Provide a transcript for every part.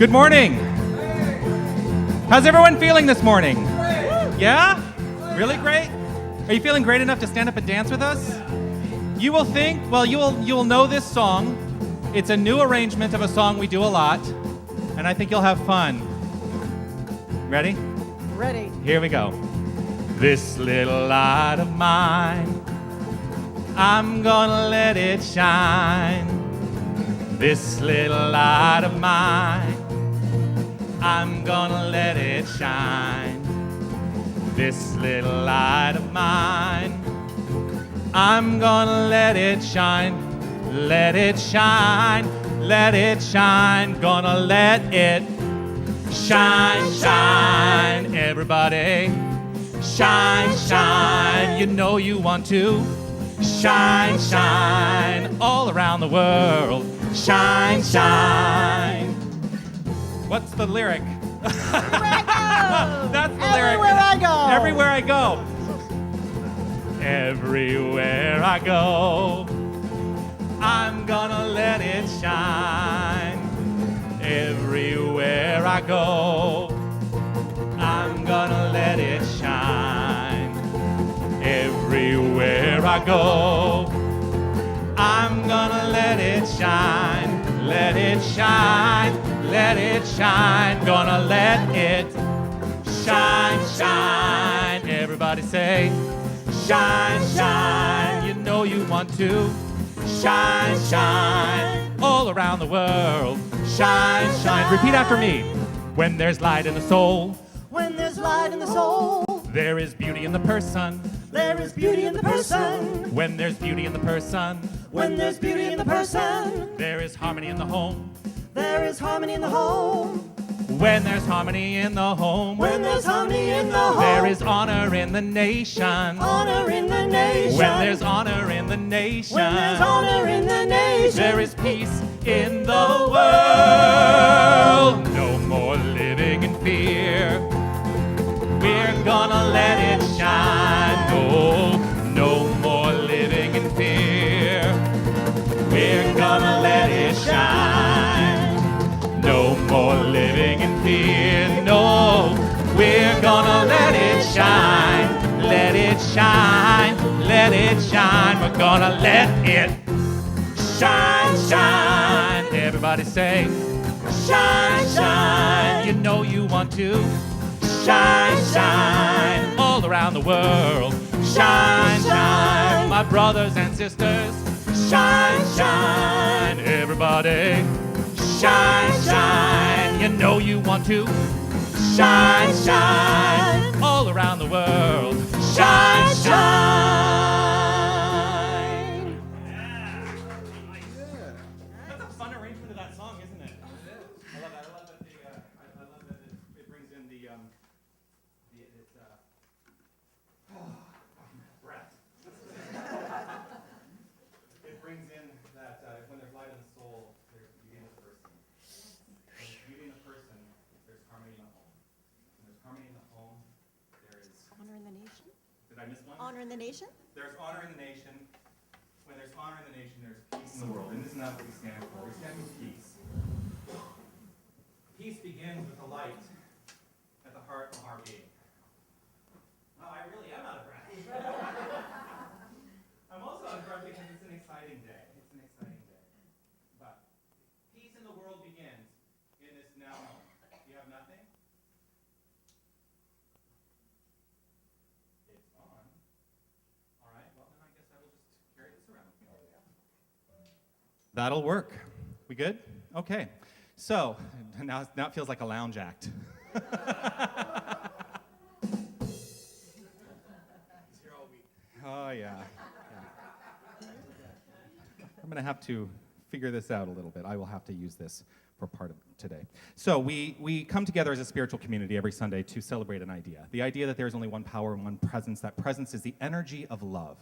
Good morning. How's everyone feeling this morning? Yeah? Really great? Are you feeling great enough to stand up and dance with us? You will think, well, you'll know this song. It's a new arrangement of a song we do a lot, and I think you'll have fun. Ready? Ready. Here we go. This little light of mine, I'm gonna let it shine. This little light of mine, I'm gonna let it shine. This little light of mine, I'm gonna let it shine. Let it shine, let it shine. Gonna let it shine, shine. Everybody, shine, shine. You know you want to. Shine, shine. All around the world. Shine, shine. What's the lyric? Everywhere I go. That's the lyric. Everywhere I go. Everywhere I go. Everywhere I go, I'm gonna let it shine. Everywhere I go, I'm gonna let it shine. Everywhere I go, I'm gonna let it shine. Let it shine, let it shine. Gonna let it shine, shine. Everybody say, shine, shine. You know you want to. Shine, shine. All around the world. Shine, shine. Repeat after me. When there's light in the soul, When there's light in the soul, there is beauty in the person. there is beauty in the person. When there's beauty in the person, When there's beauty in the person, there is harmony in the home. there is harmony in the home. When there's harmony in the home, When there's harmony in the home, there is honor in the nation. honor in the nation. When there's honor in the nation, When there's honor in the nation, there is peace in the world. No more living in fear. We're gonna let it shine. No, no more living in fear. We're gonna let it shine. No more living in fear. No, we're gonna let it shine. Let it shine. Let it shine. We're gonna let it shine, shine. Everybody say, shine, shine. You know you want to. Shine, shine. All around the world. Shine, shine. My brothers and sisters. Shine, shine. Everybody. Shine, shine. You know you want to. Shine, shine. All around the world. Shine, shine. That's a fun arrangement of that song, isn't it? I love that. I love that. I love that it brings in the breath. It brings in that when there's light in the soul, there's beauty in the person. When there's beauty in the person, there's harmony in the home. When there's harmony in the home, there is. honor in the nation. Did I miss one? Honor in the nation. There's honor in the nation. When there's honor in the nation, there's peace in the world. And isn't that what we stand for? We stand for peace. Peace begins with the light at the heart of our being. Oh, I really am out of breath. I'm also out of breath because it's an exciting day. It's an exciting day. But peace in the world begins in this now moment. You have nothing? It's on. All right, well then I guess I will just carry this around with me. That'll work. We good? Okay. So, now it feels like a lounge act. Oh, yeah. I'm going to have to figure this out a little bit. I will have to use this for part of today. So we come together as a spiritual community every Sunday to celebrate an idea. The idea that there is only one power and one presence. That presence is the energy of love.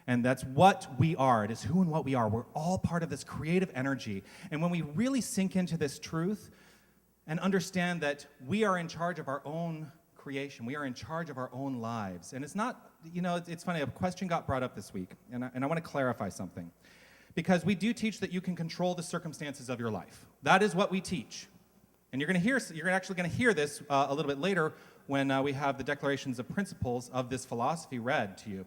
And that's what we are. It is who and what we are. We're all part of this creative energy. And when we really sink into this truth and understand that we are in charge of our own creation, we are in charge of our own lives. And it's not, it's funny, a question got brought up this week, and I want to clarify something. Because we do teach that you can control the circumstances of your life. That is what we teach. And you're actually going to hear this a little bit later when we have the declarations of principles of this philosophy read to you.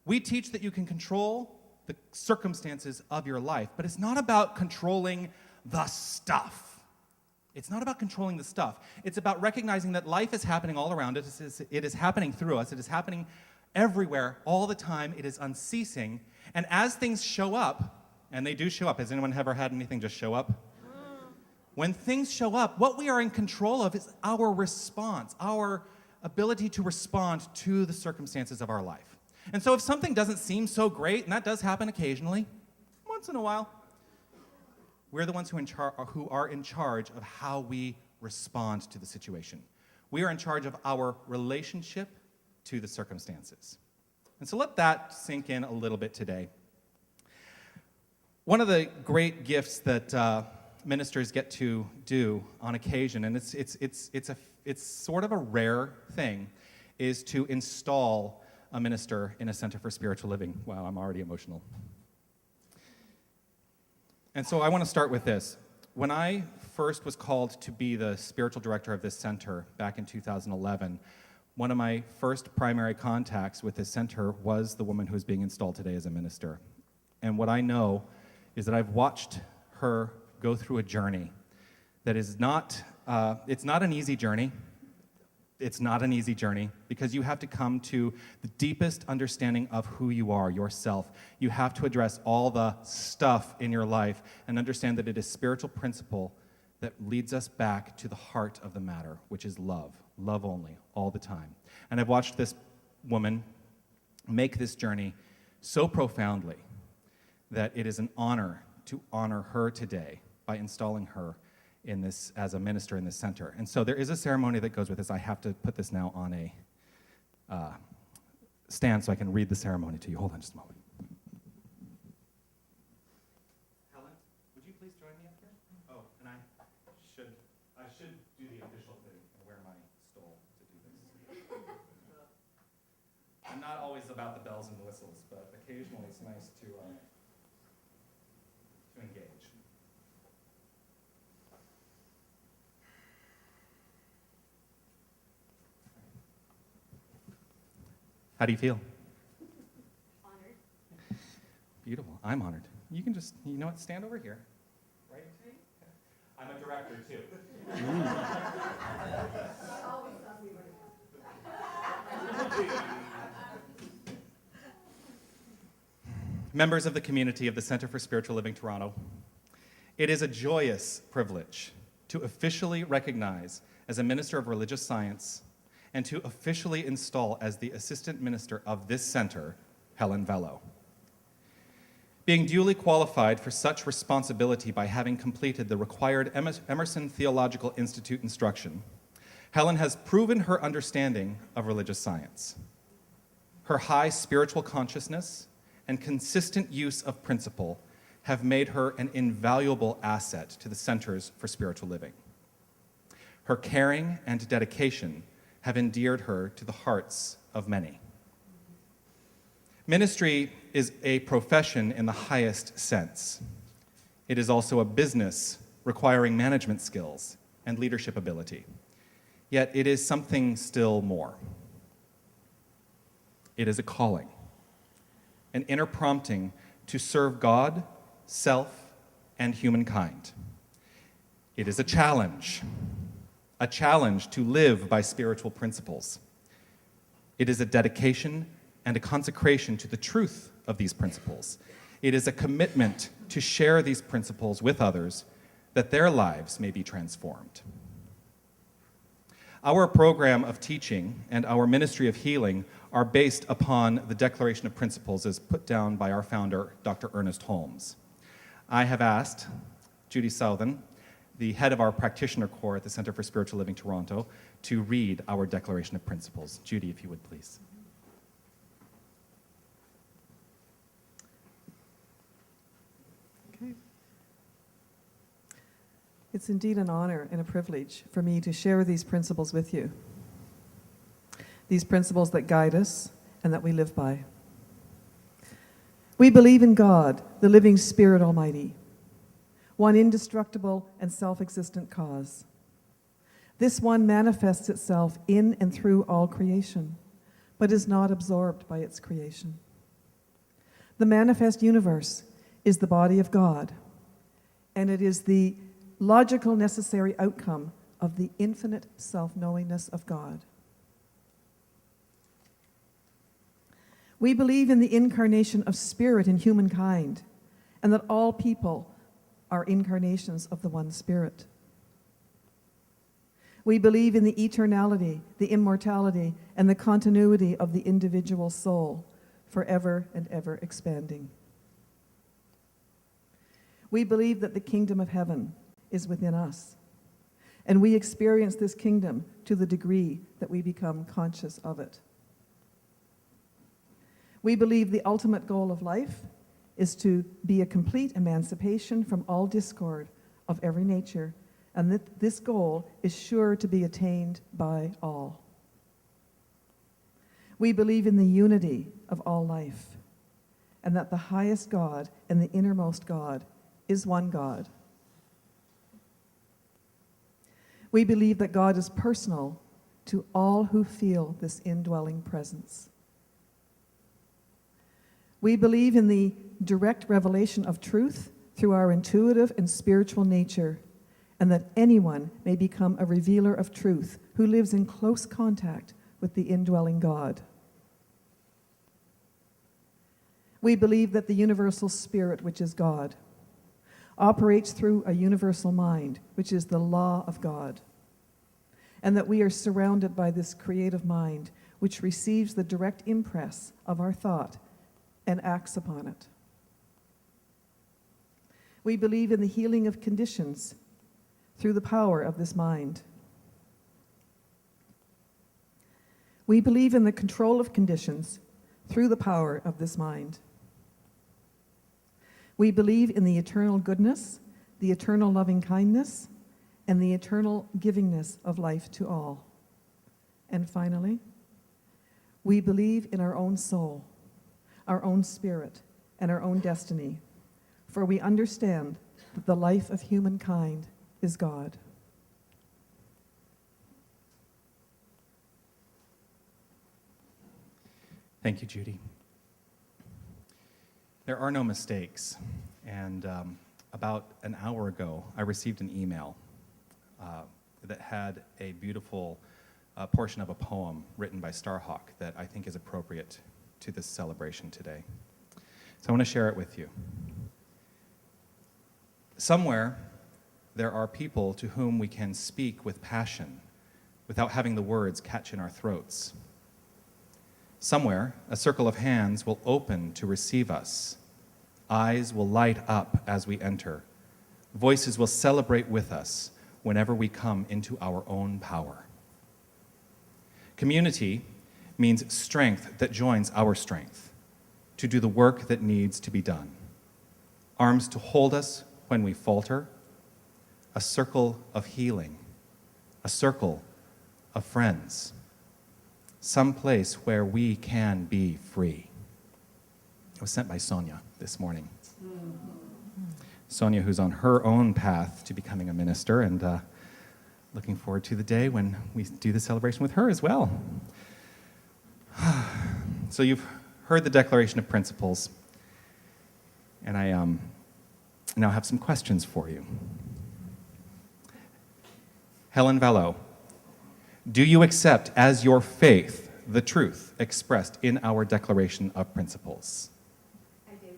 We teach that you can control the circumstances of your life, but it's not about controlling the stuff. It's not about controlling the stuff. It's about recognizing that life is happening all around us. It is happening through us. It is happening everywhere, all the time. It is unceasing. And as things show up, and they do show up. Has anyone ever had anything just show up? When things show up, what we are in control of is our response, our ability to respond to the circumstances of our life. And so if something doesn't seem so great, and that does happen occasionally, once in a while, we're the ones who are in charge of how we respond to the situation. We are in charge of our relationship to the circumstances. And so let that sink in a little bit today. One of the great gifts that ministers get to do on occasion, and it's sort of a rare thing, is to install a minister in a center for spiritual living. Wow, I'm already emotional. And so I want to start with this. When I first was called to be the spiritual director of this center back in 2011, one of my first primary contacts with this center was the woman who is being installed today as a minister. And what I know is that I've watched her go through a journey that is not, it's not an easy journey. It's not an easy journey because you have to come to the deepest understanding of who you are, yourself. You have to address all the stuff in your life and understand that it is spiritual principle that leads us back to the heart of the matter, which is love. Love only, all the time. And I've watched this woman make this journey so profoundly that it is an honor to honor her today by installing her in this as a minister in this center. And so there is a ceremony that goes with this. I have to put this now on a stand so I can read the ceremony to you. Hold on just a moment. Helen, would you please join me up here? Oh, and I should do the official thing and wear my stole to do this. I'm not always about the bells and whistles, but occasionally it's nice to engage. How do you feel? Honored. Beautiful. I'm honored. You can just, you know what, stand over here. Right? I'm a director, too. Members of the community of the Center for Spiritual Living Toronto, it is a joyous privilege to officially recognize as a minister of religious science and to officially install as the assistant minister of this center, Helen Valleau. Being duly qualified for such responsibility by having completed the required Emerson Theological Institute instruction, Helen has proven her understanding of religious science. Her high spiritual consciousness and consistent use of principle have made her an invaluable asset to the Centers for Spiritual Living. Her caring and dedication have endeared her to the hearts of many. Ministry is a profession in the highest sense. It is also a business requiring management skills and leadership ability. Yet it is something still more. It is a calling, an inner prompting to serve God, self, and humankind. It is a challenge to live by spiritual principles. It is a dedication and a consecration to the truth of these principles. It is a commitment to share these principles with others that their lives may be transformed. Our program of teaching and our ministry of healing are based upon the Declaration of Principles as put down by our founder, Dr. Ernest Holmes. I have asked Judy Southern, the head of our practitioner corps at the Center for Spiritual Living Toronto, to read our Declaration of Principles. Judy, if you would, please. Okay. It's indeed an honor and a privilege for me to share these principles with you. These principles that guide us and that we live by. We believe in God, the living Spirit Almighty, one indestructible and self-existent cause, This one manifests itself in and through all creation, but is not absorbed by its creation. The manifest universe is the body of God, and it is the logical necessary outcome of the infinite self-knowingness of God. We believe in the incarnation of spirit in humankind, and that all people are incarnations of the one Spirit. We believe in the eternality, the immortality, and the continuity of the individual soul, forever and ever expanding. We believe that the kingdom of heaven is within us, and we experience this kingdom to the degree that we become conscious of it. We believe the ultimate goal of life is to be a complete emancipation from all discord of every nature, and that this goal is sure to be attained by all. We believe in the unity of all life, and that the highest God and the innermost God is one God. We believe that God is personal to all who feel this indwelling presence. We believe in the direct revelation of truth through our intuitive and spiritual nature, and that anyone may become a revealer of truth who lives in close contact with the indwelling God. We believe that the universal spirit, which is God, operates through a universal mind, which is the law of God, and that we are surrounded by this creative mind, which receives the direct impress of our thought and acts upon it. We believe in the healing of conditions through the power of this mind. We believe in the control of conditions through the power of this mind. We believe in the eternal goodness, the eternal loving kindness, and the eternal givingness of life to all. And finally, we believe in our own soul, our own spirit, and our own destiny, for we understand that the life of humankind is God. Thank you, Judy. There are no mistakes, and about an hour ago, I received an email that had a beautiful portion of a poem written by Starhawk that I think is appropriate to this celebration today. So I want to share it with you. Somewhere, there are people to whom we can speak with passion without having the words catch in our throats. Somewhere, a circle of hands will open to receive us. Eyes will light up as we enter. Voices will celebrate with us whenever we come into our own power. Community means strength that joins our strength to do the work that needs to be done. Arms to hold us when we falter. A circle of healing. A circle of friends. Some place where we can be free. It was sent by Sonia this morning. Sonia, who's on her own path to becoming a minister, and looking forward to the day when we do the celebration with her as well. So you've heard the Declaration of Principles, and I now have some questions for you. Helen Valleau, do you accept as your faith the truth expressed in our Declaration of Principles? I do.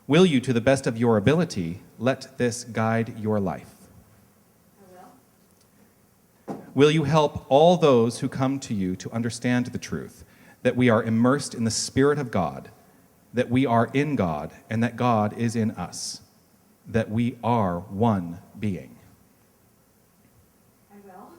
Will you, to the best of your ability, let this guide your life? I will. Will you help all those who come to you to understand the truth, that we are immersed in the Spirit of God, that we are in God, and that God is in us, that we are one being? I will.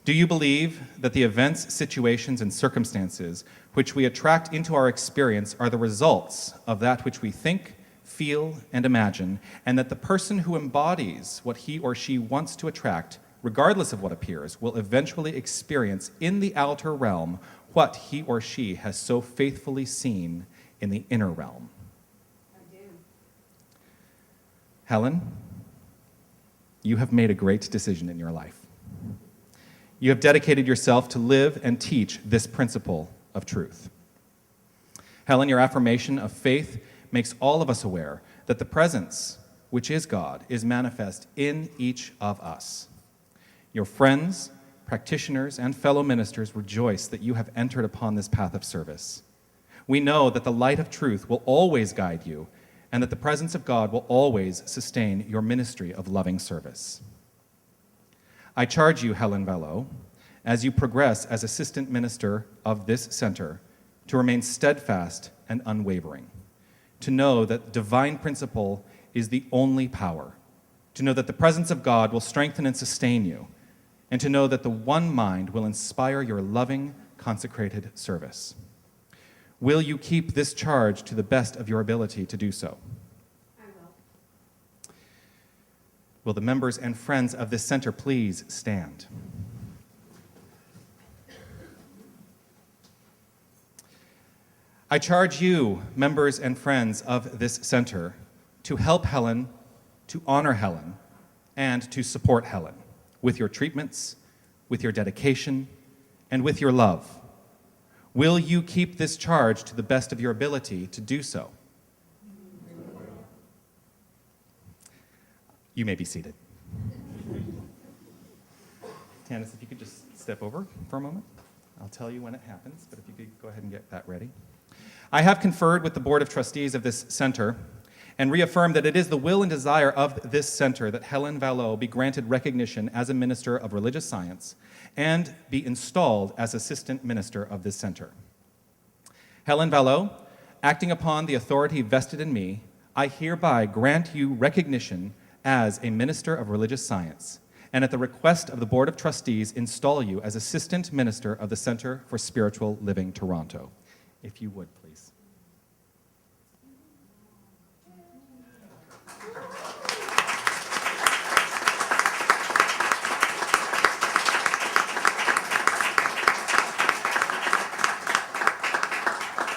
Do you believe that the events, situations, and circumstances which we attract into our experience are the results of that which we think, feel, and imagine, and that the person who embodies what he or she wants to attract, regardless of what appears, will eventually experience in the outer realm what he or she has so faithfully seen in the inner realm? I do. Helen, you have made a great decision in your life. You have dedicated yourself to live and teach this principle of truth. Helen, your affirmation of faith makes all of us aware that the presence, which is God, is manifest in each of us. Your friends, practitioners, and fellow ministers rejoice that you have entered upon this path of service. We know that the light of truth will always guide you, and that the presence of God will always sustain your ministry of loving service. I charge you, Helen Valleau, as you progress as assistant minister of this center, to remain steadfast and unwavering, to know that divine principle is the only power, to know that the presence of God will strengthen and sustain you, and to know that the one mind will inspire your loving, consecrated service. Will you keep this charge to the best of your ability to do so? I will. Will the members and friends of this center please stand? I charge you, members and friends of this center, to help Helen, to honor Helen, and to support Helen with your treatments, with your dedication, and with your love. Will you keep this charge to the best of your ability to do so? You may be seated. Tannis, if you could just step over for a moment. I'll tell you when it happens, but if you could go ahead and get that ready. I have conferred with the Board of Trustees of this center and reaffirmed that it is the will and desire of this center that Helen Valleau be granted recognition as a minister of religious science and be installed as assistant minister of this center. Helen Valleau, acting upon the authority vested in me, I hereby grant you recognition as a minister of religious science, and at the request of the Board of Trustees, install you as assistant minister of the Center for Spiritual Living, Toronto. If you would, please.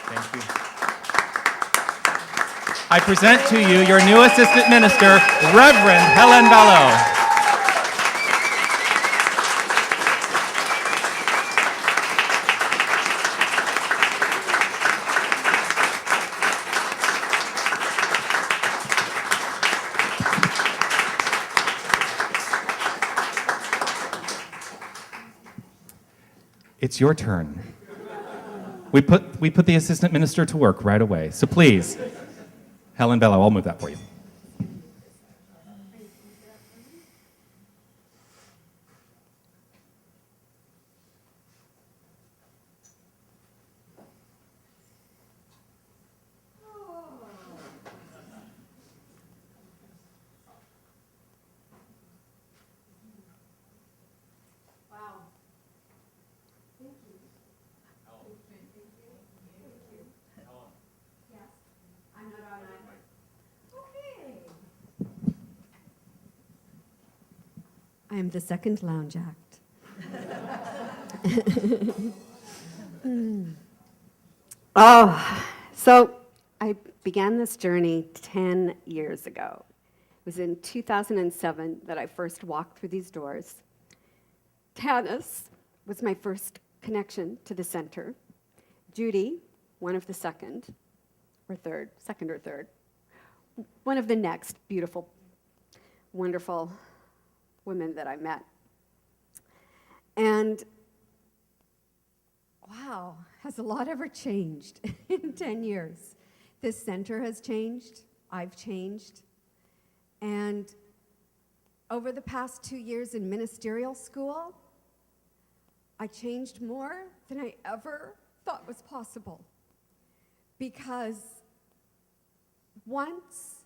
Thank you. I present to you your new assistant minister, Reverend Helen Valleau. It's your turn. We put the assistant minister to work right away. So please, Helen Valleau, I'll move that for you. Wow. Thank you. Yes. I'm not on Okay. I am the second lounge act. So I began this journey 10 years ago. It was in 2007 that I first walked through these doors. Tannis was my first connection to the center. Judy, one of the second or third, one of the next beautiful, wonderful women that I met. And wow, has a lot ever changed in 10 years? This center has changed, I've changed, and over the past 2 years in ministerial school, I changed more than I ever thought was possible. Because once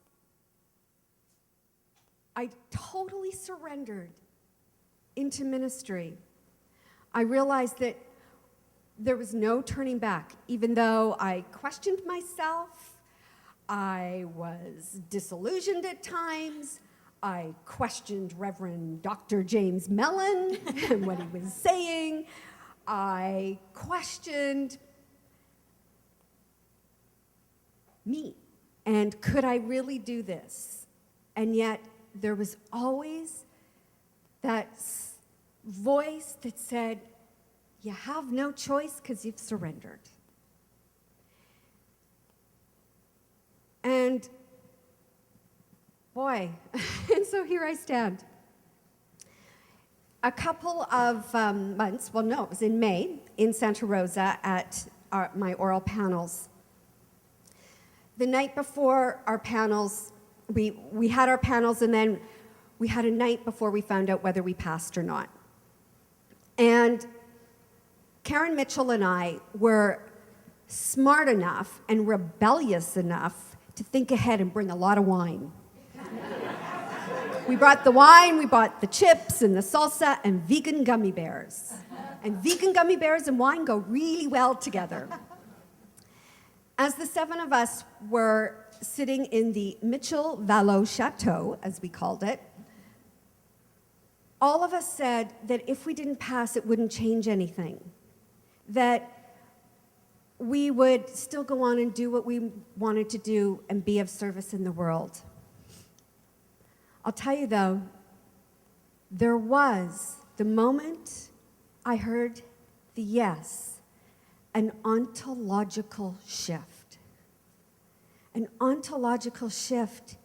I totally surrendered into ministry, I realized that there was no turning back. Even though I questioned myself, I was disillusioned at times, I questioned Reverend Dr. James Mellon and what he was saying. I questioned me, and could I really do this? And yet there was always voice that said, you have no choice because you've surrendered. And boy, and so here I stand. A couple of months, well, no, it was in May in Santa Rosa at my oral panels. The night before our panels, we had our panels, and then we had a night before we found out whether we passed or not. And Karen Mitchell and I were smart enough and rebellious enough to think ahead and bring a lot of wine. We brought the wine, we bought the chips and the salsa and vegan gummy bears. And vegan gummy bears and wine go really well together. As the 7 of us were sitting in the Mitchell Valleau Chateau, as we called it, all of us said that if we didn't pass, it wouldn't change anything. That we would still go on and do what we wanted to do and be of service in the world. I'll tell you though, there was the moment I heard the yes, an ontological shift. An ontological shift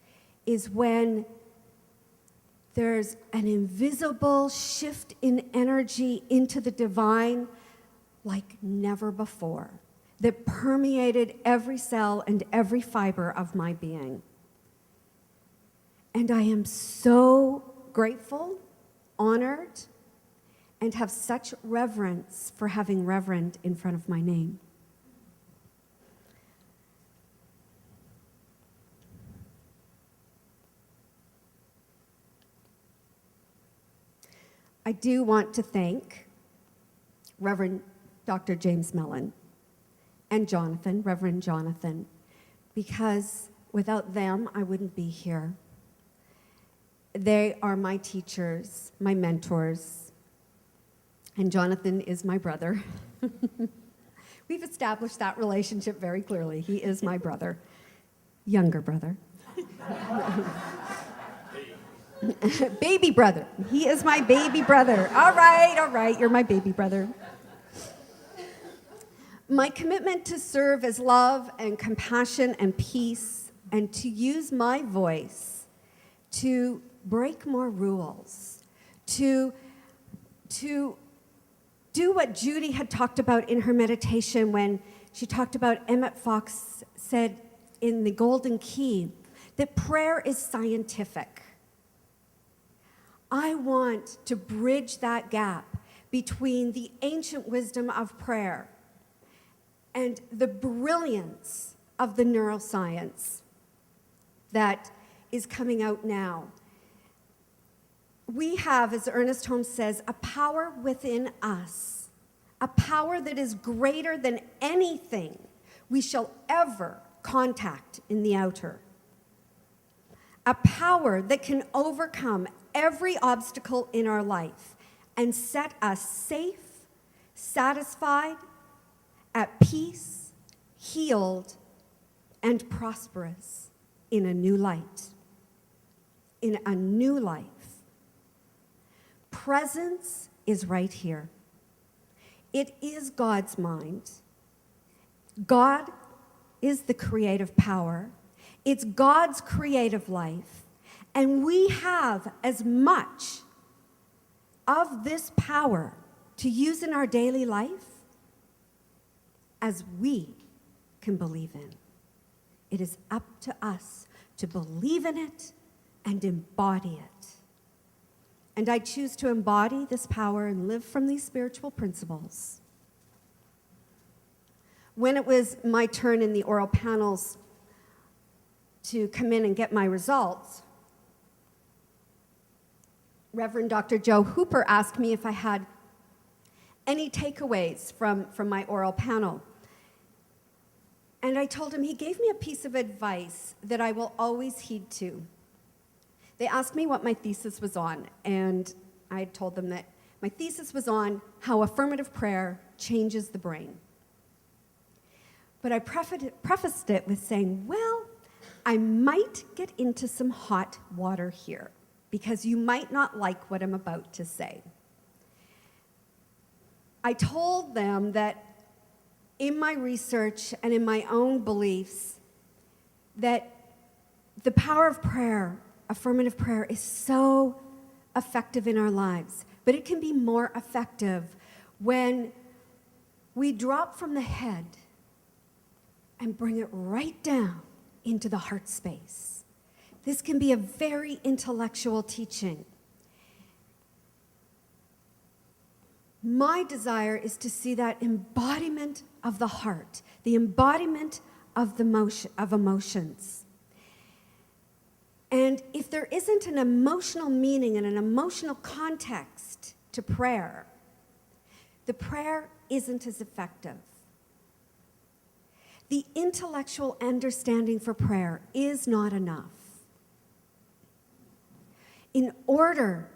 is when there's an invisible shift in energy into the divine like never before, that permeated every cell and every fiber of my being. And I am so grateful, honored, and have such reverence for having Reverend in front of my name. I do want to thank Reverend Dr. James Mellon and Jonathan, Reverend Jonathan, because without them, I wouldn't be here. They are my teachers, my mentors, and Jonathan is my brother. We've established that relationship very clearly. He is my brother, younger brother. Baby brother. He is my baby brother. All right, you're my baby brother. My commitment to serve as love and compassion and peace, and to use my voice to break more rules, to do what Judy had talked about in her meditation when she talked about Emmett Fox said in the Golden Key, that prayer is scientific. I want to bridge that gap between the ancient wisdom of prayer and the brilliance of the neuroscience that is coming out now. We have, as Ernest Holmes says, a power within us, a power that is greater than anything we shall ever contact in the outer. A power that can overcome every obstacle in our life and set us safe, satisfied, at peace, healed, and prosperous in a new light. In a new life. Presence is right here. It is God's mind. God is the creative power. It's God's creative life. And we have as much of this power to use in our daily life as we can believe in. It is up to us to believe in it and embody it. And I choose to embody this power and live from these spiritual principles. When it was my turn in the oral panels to come in and get my results, Reverend Dr. Joe Hooper asked me if I had any takeaways from my oral panel. And I told him he gave me a piece of advice that I will always heed to. They asked me what my thesis was on, and I told them that my thesis was on how affirmative prayer changes the brain. But I prefaced it with saying, well, I might get into some hot water here, because you might not like what I'm about to say. I told them that in my research and in my own beliefs that the power of prayer, affirmative prayer, is so effective in our lives, but it can be more effective when we drop from the head and bring it right down into the heart space. This can be a very intellectual teaching. My desire is to see that embodiment of the heart, the embodiment of emotions. And if there isn't an emotional meaning and an emotional context to prayer, the prayer isn't as effective. The intellectual understanding for prayer is not enough. In order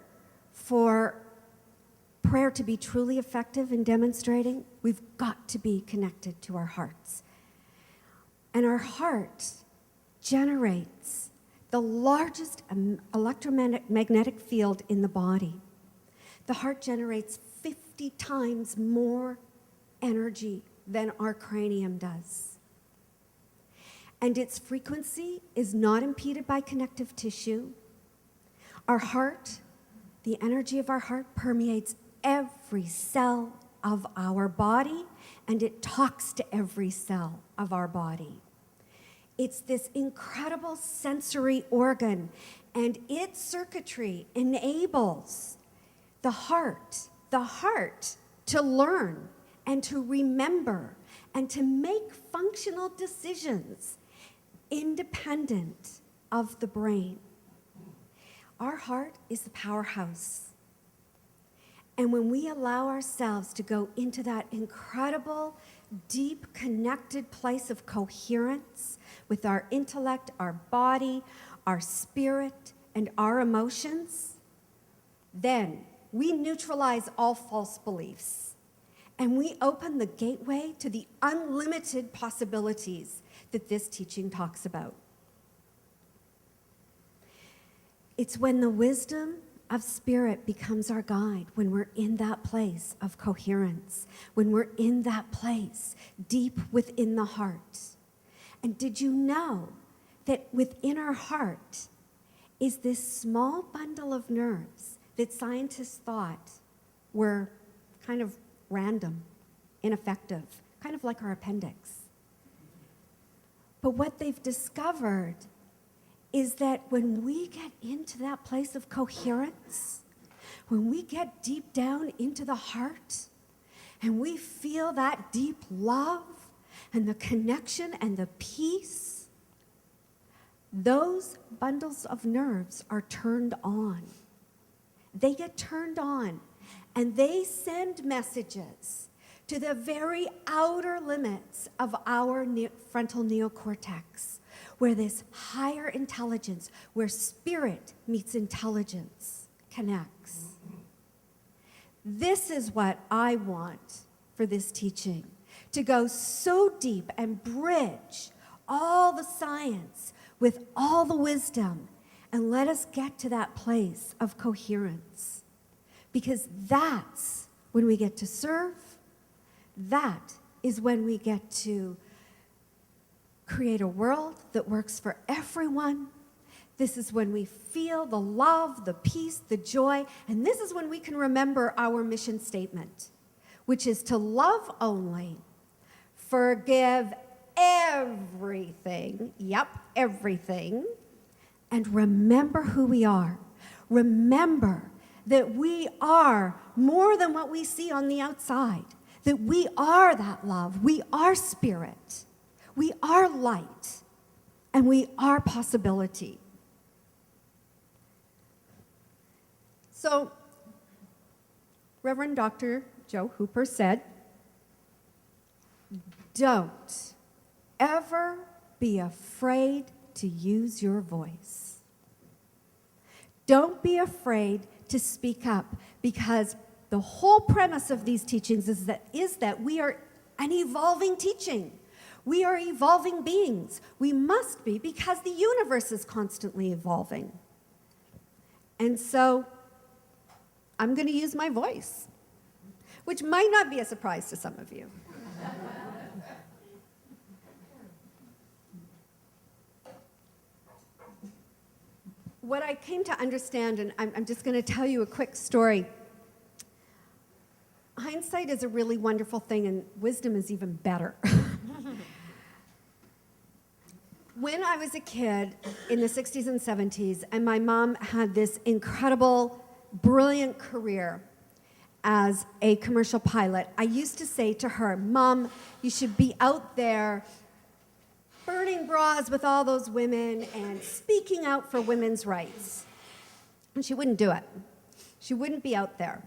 for prayer to be truly effective in demonstrating, we've got to be connected to our hearts. And our heart generates the largest electromagnetic field in the body. The heart generates 50 times more energy than our cranium does. And its frequency is not impeded by connective tissue. Our heart, the energy of our heart, permeates every cell of our body, and it talks to every cell of our body. It's this incredible sensory organ, and its circuitry enables the heart to learn and to remember and to make functional decisions independent of the brain. Our heart is the powerhouse. And when we allow ourselves to go into that incredible, deep, connected place of coherence with our intellect, our body, our spirit, and our emotions, then we neutralize all false beliefs. And we open the gateway to the unlimited possibilities that this teaching talks about. It's when the wisdom of spirit becomes our guide, when we're in that place of coherence, when we're in that place deep within the heart. And did you know that within our heart is this small bundle of nerves that scientists thought were kind of random, ineffective, kind of like our appendix? But what they've discovered is that when we get into that place of coherence, when we get deep down into the heart, and we feel that deep love and the connection and the peace, those bundles of nerves are turned on. They get turned on, and they send messages to the very outer limits of our frontal neocortex, where this higher intelligence, where spirit meets intelligence, connects. This is what I want for this teaching, to go so deep and bridge all the science with all the wisdom, and let us get to that place of coherence. Because that's when we get to serve, that is when we get to create a world that works for everyone. This is when we feel the love, the peace, the joy, and this is when we can remember our mission statement, which is to love only, forgive everything, everything, and remember who we are. Remember that we are more than what we see on the outside, that we are that love, we are spirit. We are light, and we are possibility. So, Reverend Dr. Joe Hooper said, don't ever be afraid to use your voice. Don't be afraid to speak up, because the whole premise of these teachings is that we are an evolving teaching. We are evolving beings. We must be, because the universe is constantly evolving. And so I'm going to use my voice, which might not be a surprise to some of you. What I came to understand, and I'm just going to tell you a quick story. Hindsight is a really wonderful thing, and wisdom is even better. When I was a kid in the 60s and 70s, and my mom had this incredible, brilliant career as a commercial pilot, I used to say to her, "Mom, you should be out there burning bras with all those women and speaking out for women's rights." And she wouldn't do it. She wouldn't be out there.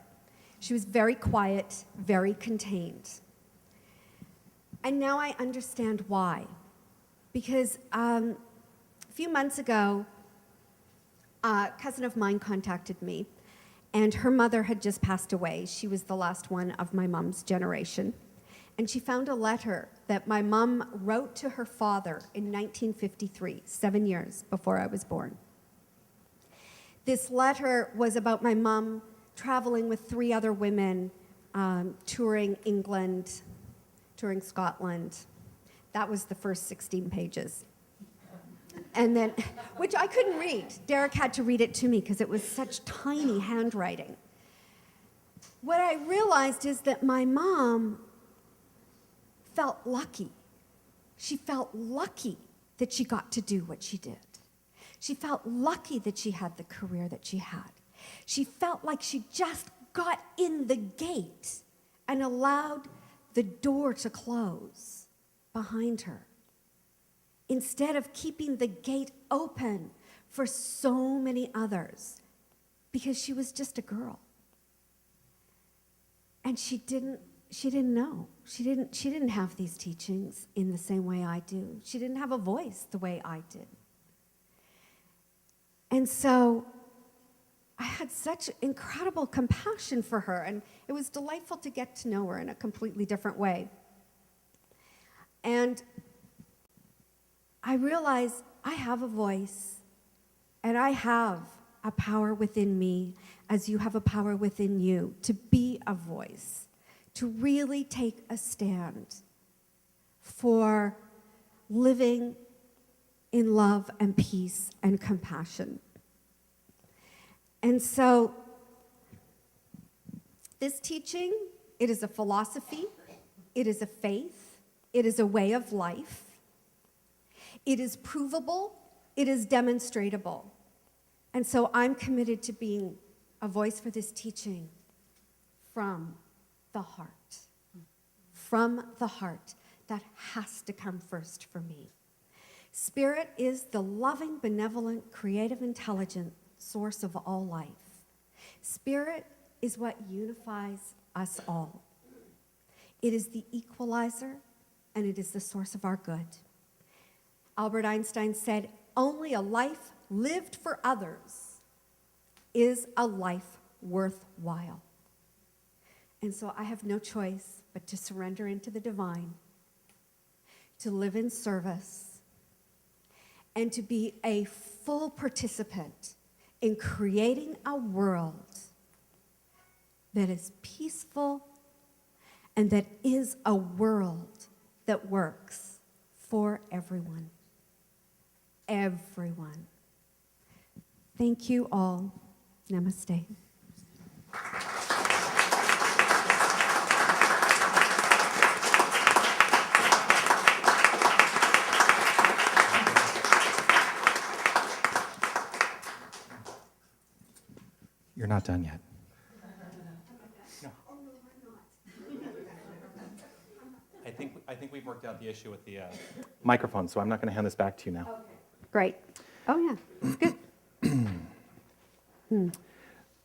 She was very quiet, very contained. And now I understand why. Because a few months ago, a cousin of mine contacted me, and her mother had just passed away. She was the last one of my mom's generation. And she found a letter that my mom wrote to her father in 1953, 7 years before I was born. This letter was about my mom traveling with 3 other women, touring England, touring Scotland. That was the first 16 pages. And then, which I couldn't read. Derek had to read it to me because it was such tiny handwriting. What I realized is that my mom felt lucky. She felt lucky that she got to do what she did. She felt lucky that she had the career that she had. She felt like she just got in the gate and allowed the door to close behind her, instead of keeping the gate open for so many others, because she was just a girl. And she didn't know. She didn't have these teachings in the same way I do. She didn't have a voice the way I did. And so I had such incredible compassion for her, and it was delightful to get to know her in a completely different way. And I realized I have a voice, and I have a power within me, as you have a power within you, to be a voice, to really take a stand for living in love and peace and compassion. And so this teaching, it is a philosophy, it is a faith, it is a way of life, it is provable, it is demonstratable. And so I'm committed to being a voice for this teaching from the heart. From the heart. That has to come first for me. Spirit is the loving, benevolent, creative, intelligent source of all life. Spirit is what unifies us all. It is the equalizer, and it is the source of our good. Albert Einstein said, "Only a life lived for others is a life worthwhile." And so I have no choice but to surrender into the divine, to live in service, and to be a full participant in creating a world that is peaceful and that is a world that works for everyone. Everyone. Thank you all. Namaste. You're not done yet. No. I think we've worked out the issue with the microphone, so I'm not going to hand this back to you now. Okay. Great. Oh, yeah. It's good.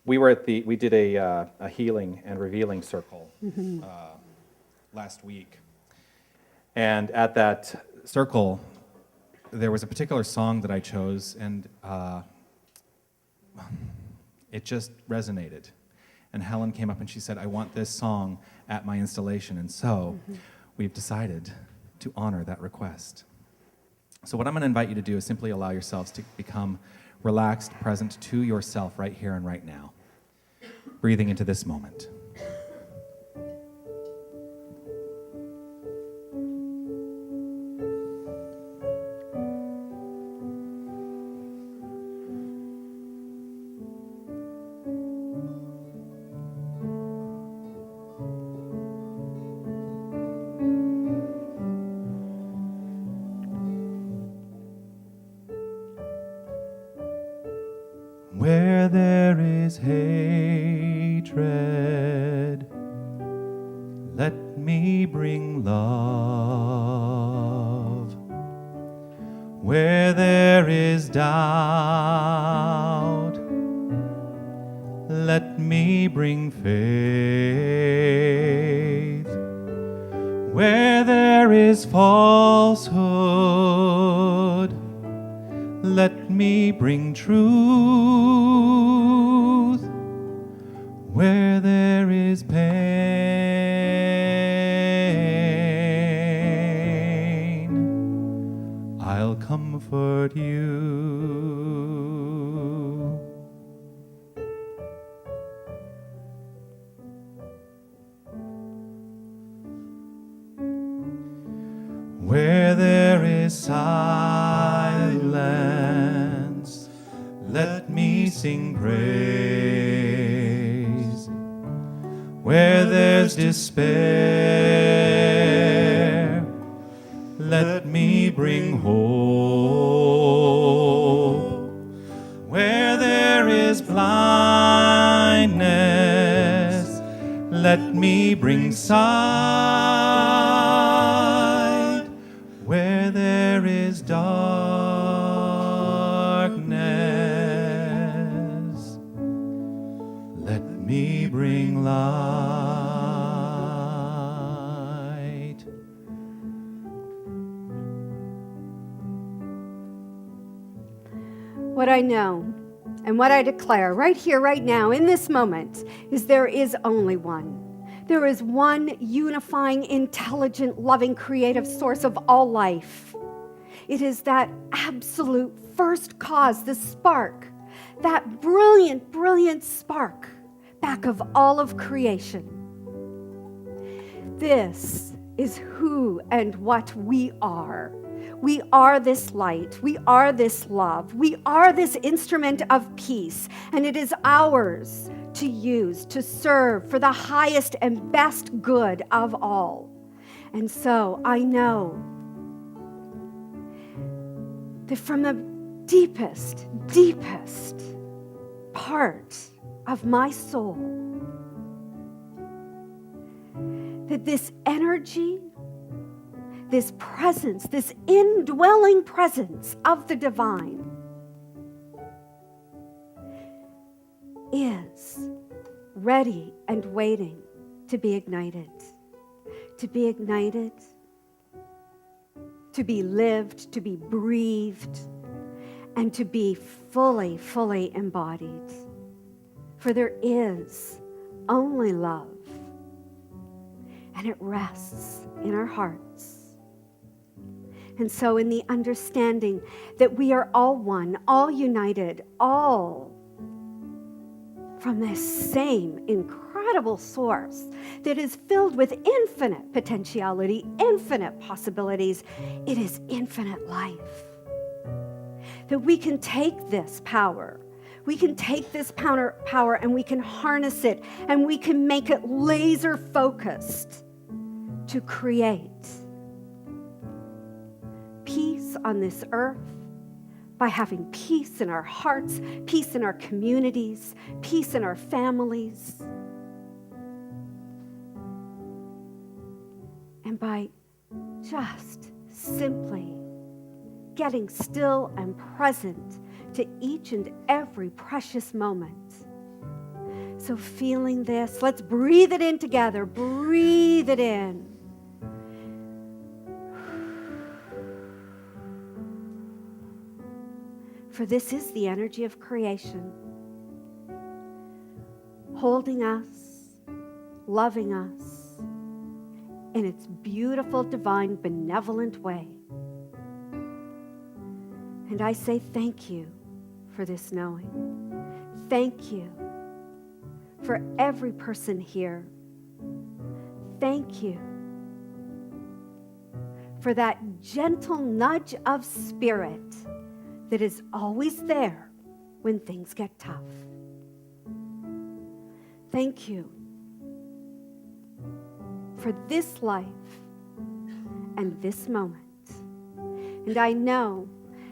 We did a healing and revealing circle last week. And at that circle, there was a particular song that I chose, and it just resonated. And Helen came up and she said, "I want this song at my installation." And so we've decided to honor that request. So what I'm going to invite you to do is simply allow yourselves to become relaxed, present to yourself right here and right now. Breathing into this moment. Where there is hatred, let me bring love. Where there is doubt, let me bring faith. Where there is falsehood, let me bring truth. Where there is pain, I'll comfort you. Where there is silence, let me sing praise. Where there's despair, let me bring hope. Where there is blindness, let me bring sight. Where there is darkness, let me bring light. What I know and what I declare right here, right now, in this moment, is there is only one. There is one unifying, intelligent, loving, creative source of all life. It is that absolute first cause, the spark, that brilliant, brilliant spark back of all of creation. This is who and what we are. We are this light. We are this love. We are this instrument of peace, and it is ours to use, to serve for the highest and best good of all. And so I know that from the deepest, deepest part of my soul, that this energy, this presence, this indwelling presence of the divine is ready and waiting to be ignited, to be ignited, to be lived, to be breathed, and to be fully, fully embodied. For there is only love, and it rests in our hearts. And so in the understanding that we are all one, all united, all from this same incredible source that is filled with infinite potentiality, infinite possibilities. It is infinite life. That we can take this power. We can take this power and we can harness it and we can make it laser focused to create peace on this earth, by having peace in our hearts, peace in our communities, peace in our families, and by just simply getting still and present to each and every precious moment. So feeling this, let's breathe it in together. Breathe it in. For this is the energy of creation, holding us, loving us in its beautiful, divine, benevolent way. And I say thank you for this knowing. Thank you for every person here. Thank you for that gentle nudge of spirit that is always there when things get tough. Thank you for this life and this moment. And I know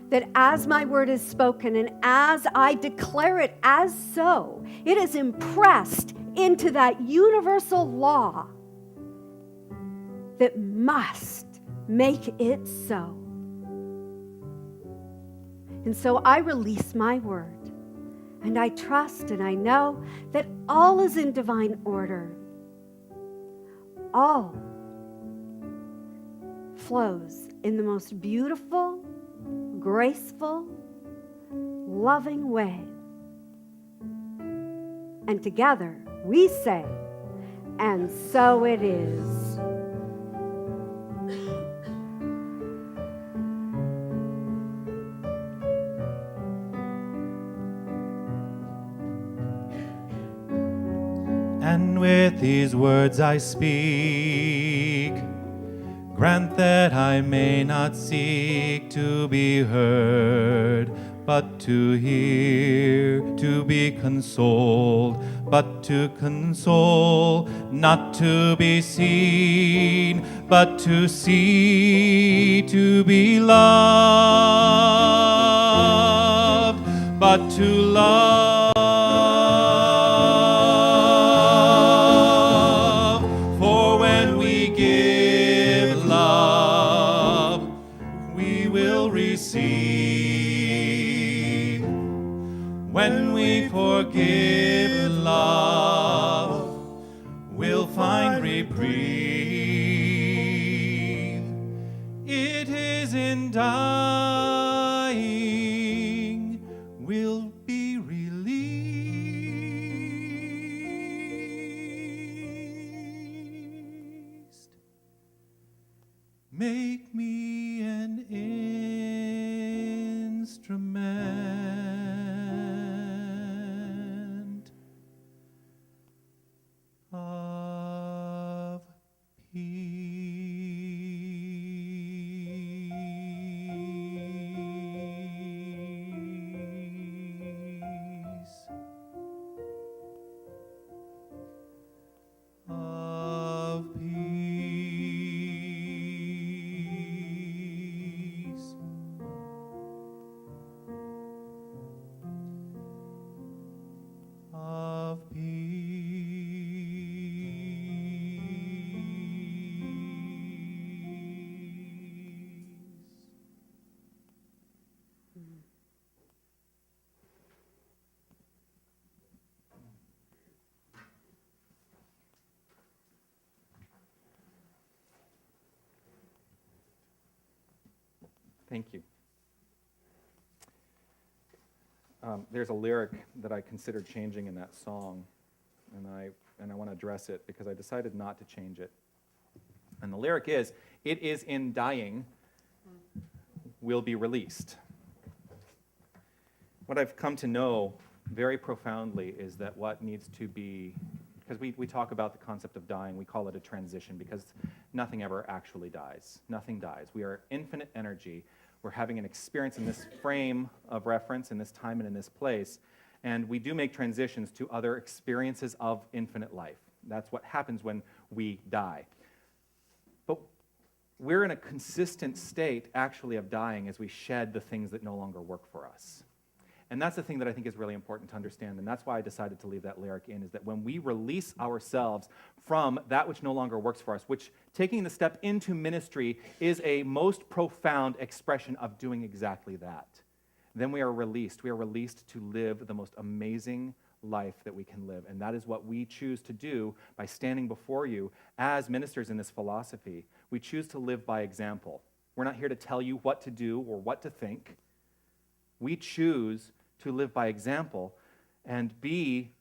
that as my word is spoken and as I declare it as so, it is impressed into that universal law that must make it so. And so I release my word, and I trust and I know that all is in divine order. All flows in the most beautiful, graceful, loving way. And together we say, and so it is. And with these words I speak, grant that I may not seek to be heard, but to hear, to be consoled, but to console, not to be seen, but to see, to be loved, but to love. For when we give love, we will receive. When we forgive love, we'll find reprieve. It is in dying we'll be released. Make me an instrument of peace. Of peace. Of peace. Thank you. There's a lyric that I considered changing in that song, and I want to address it because I decided not to change it. And the lyric is, "It is in dying we'll be released." What I've come to know very profoundly is that what needs to be, because we talk about the concept of dying, we call it a transition because nothing ever actually dies. Nothing dies. We are infinite energy. We're having an experience in this frame of reference, in this time and in this place, and we do make transitions to other experiences of infinite life. That's what happens when we die. But we're in a consistent state, actually, of dying as we shed the things that no longer work for us. And that's the thing that I think is really important to understand, and that's why I decided to leave that lyric in, is that when we release ourselves from that which no longer works for us, which taking the step into ministry is a most profound expression of doing exactly that, then we are released. We are released to live the most amazing life that we can live, and that is what we choose to do by standing before you as ministers in this philosophy. We choose to live by example. We're not here to tell you what to do or what to think. We choose to live by example and be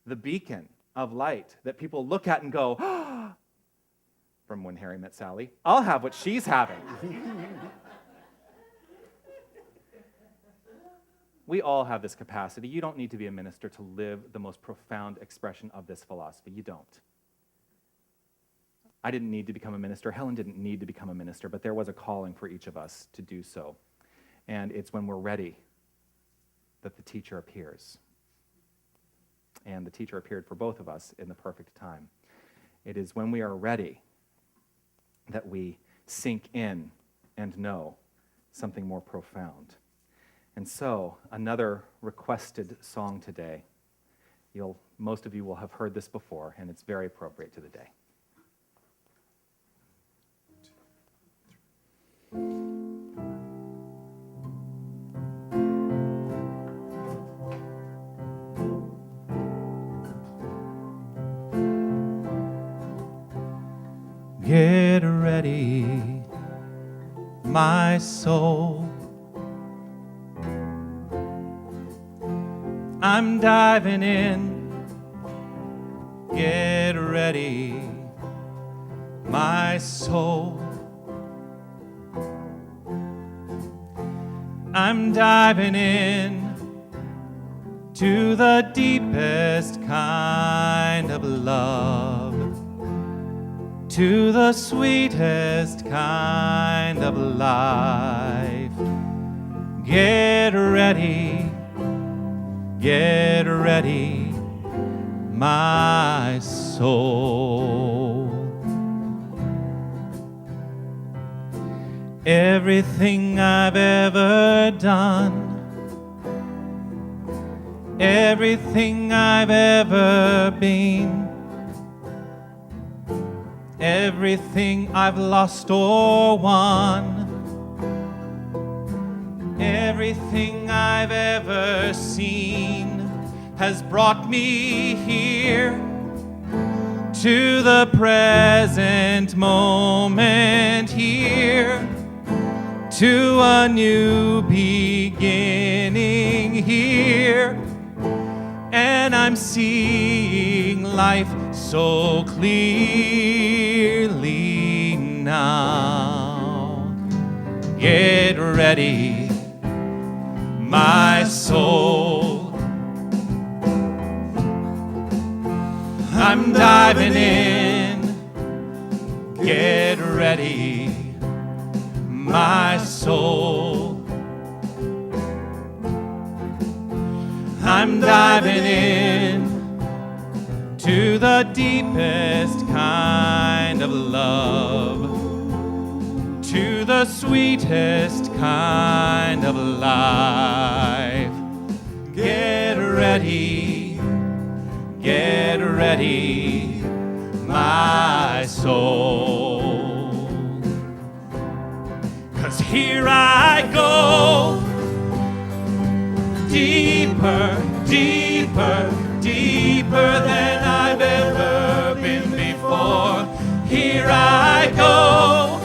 the beacon of light that people look at and go, "Ah," from When Harry Met Sally, "I'll have what she's having." We all have this capacity. You don't need to be a minister to live the most profound expression of this philosophy. You don't. I didn't need to become a minister. Helen didn't need to become a minister, but there was a calling for each of us to do so. And it's when we're ready that the teacher appears. And the teacher appeared for both of us in the perfect time. It is when we are ready that we sink in and know something more profound. And so, another requested song today. Most of you will have heard this before, and it's very appropriate to the day. Get ready, my soul. I'm diving in. Get ready, my soul. I'm diving in to the deepest kind of love, to the sweetest kind of life. Get ready, my soul. Everything I've ever done, everything I've ever been, everything I've lost or won, everything I've ever seen has brought me here to the present moment, here to a new beginning, here. And I'm seeing life so clearly now. Get ready, my soul. I'm diving in. Get ready, my soul. I'm diving in to the deepest kind of love, to the sweetest kind of life. Get ready, my soul. 'Cause here I go, deeper, deeper, deeper than I've ever been before. Here I go,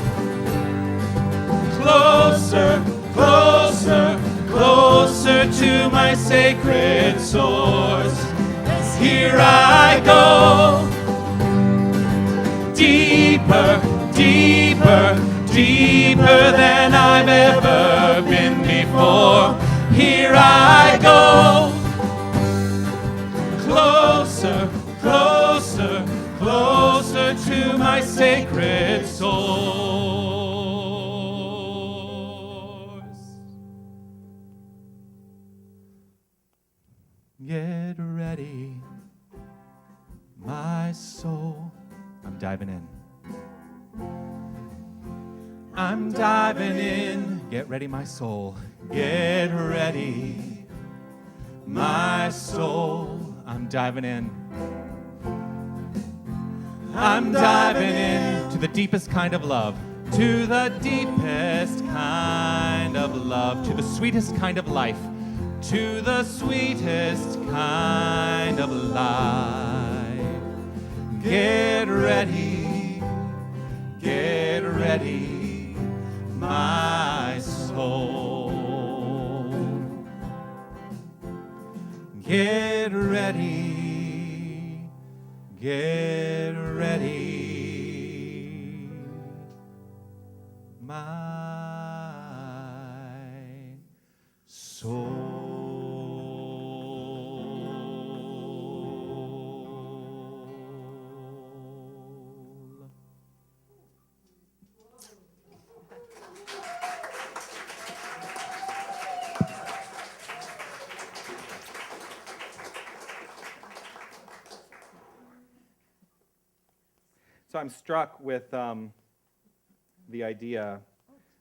closer, closer, closer to my sacred source. Here I go, deeper, deeper, deeper than I've ever been before. Here I go, closer, closer, closer to my sacred source. Get ready, my soul. I'm diving in. I'm diving in. Get ready, my soul. Get ready, my soul. I'm diving in. I'm diving in to the deepest kind of love, to the deepest kind of love, to the sweetest kind of life, to the sweetest kind of life. Get ready, my soul. Get ready, my soul. So I'm struck with the idea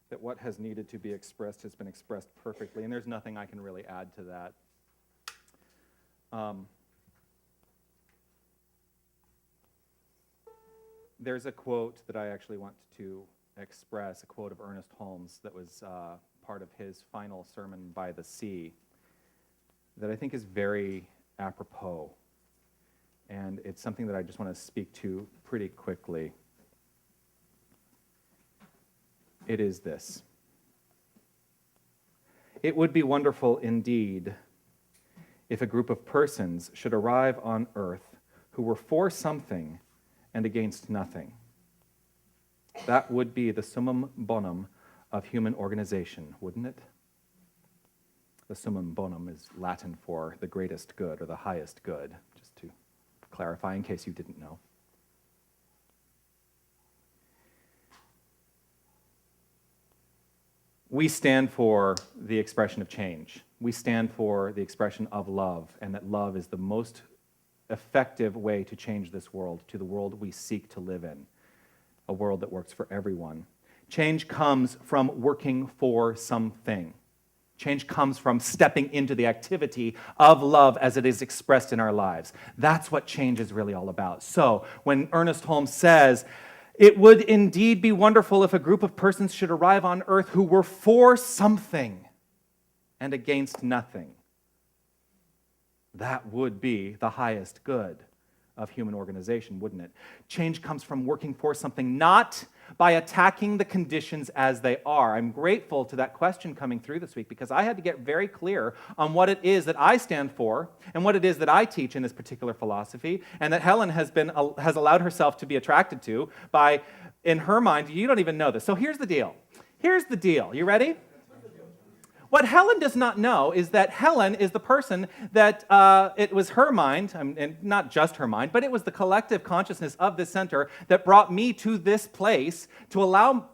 that what has needed to be expressed has been expressed perfectly, and there's nothing I can really add to that. There's a quote that I actually want to express, a quote of Ernest Holmes that was part of his final sermon by the sea, that I think is very apropos. And it's something that I just want to speak to pretty quickly. It is this: it would be wonderful indeed if a group of persons should arrive on earth who were for something and against nothing. That would be the summum bonum of human organization, wouldn't it? The summum bonum is Latin for the greatest good or the highest good, just to clarify in case you didn't know. We stand for the expression of change. We stand for the expression of love, and that love is the most effective way to change this world to the world we seek to live in, a world that works for everyone. Change comes from working for something. Change comes from stepping into the activity of love as it is expressed in our lives. That's what change is really all about. So, when Ernest Holmes says, it would indeed be wonderful if a group of persons should arrive on earth who were for something and against nothing, that would be the highest good of human organization, wouldn't it? Change comes from working for something, not by attacking the conditions as they are. I'm grateful to that question coming through this week because I had to get very clear on what it is that I stand for and what it is that I teach in this particular philosophy, and that Helen has allowed herself to be attracted to by, in her mind, you don't even know this. So here's the deal. Here's the deal. You ready? What Helen does not know is that Helen is the person that it was her mind, and not just her mind, but it was the collective consciousness of this center that brought me to this place to allow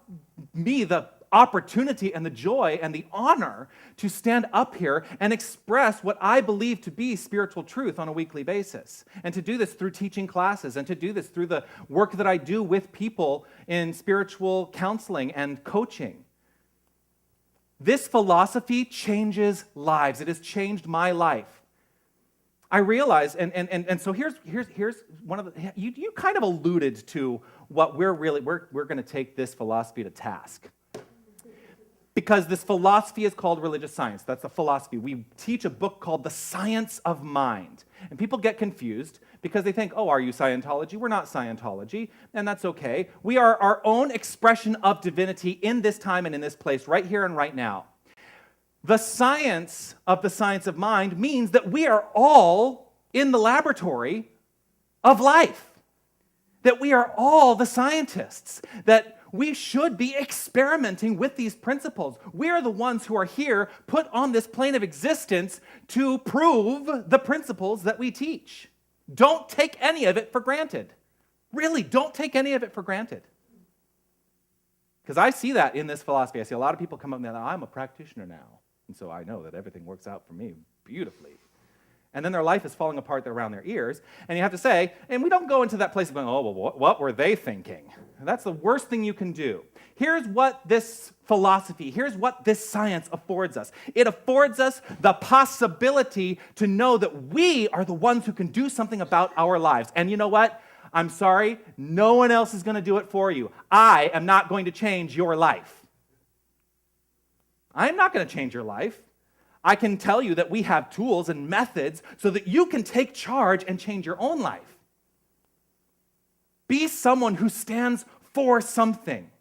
me the opportunity and the joy and the honor to stand up here and express what I believe to be spiritual truth on a weekly basis. And to do this through teaching classes, and to do this through the work that I do with people in spiritual counseling and coaching. This philosophy changes lives. It has changed my life. I realize, and so here's one of the, you kind of alluded to what we're going to take this philosophy to task. Because this philosophy is called religious science. That's a philosophy. We teach a book called The Science of Mind. And people get confused because they think, oh, are you Scientology? We're not Scientology, and that's okay. We are our own expression of divinity in this time and in this place, right here and right now. The science of mind means that we are all in the laboratory of life. That we are all the scientists. That we should be experimenting with these principles. We are the ones who are here, put on this plane of existence to prove the principles that we teach. Don't take any of it for granted. Really, don't take any of it for granted. Because I see that in this philosophy. I see a lot of people come up and they're like, I'm a practitioner now. And so I know that everything works out for me beautifully. And then their life is falling apart around their ears. And you have to say, and we don't go into that place of going, oh, well, what were they thinking? And that's the worst thing you can do. Here's what this philosophy, here's what this science affords us. It affords us the possibility to know that we are the ones who can do something about our lives. And you know what? I'm sorry, no one else is going to do it for you. I am not going to change your life. I'm not going to change your life. I can tell you that we have tools and methods so that you can take charge and change your own life. Be someone who stands for something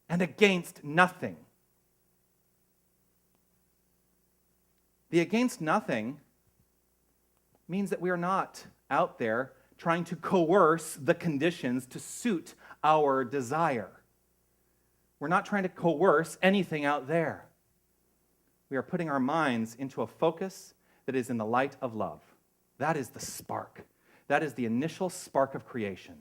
and against nothing. The against nothing means that we are not out there trying to coerce the conditions to suit our desire. We're not trying to coerce anything out there. We are putting our minds into a focus that is in the light of love. That is the spark. That is the initial spark of creation.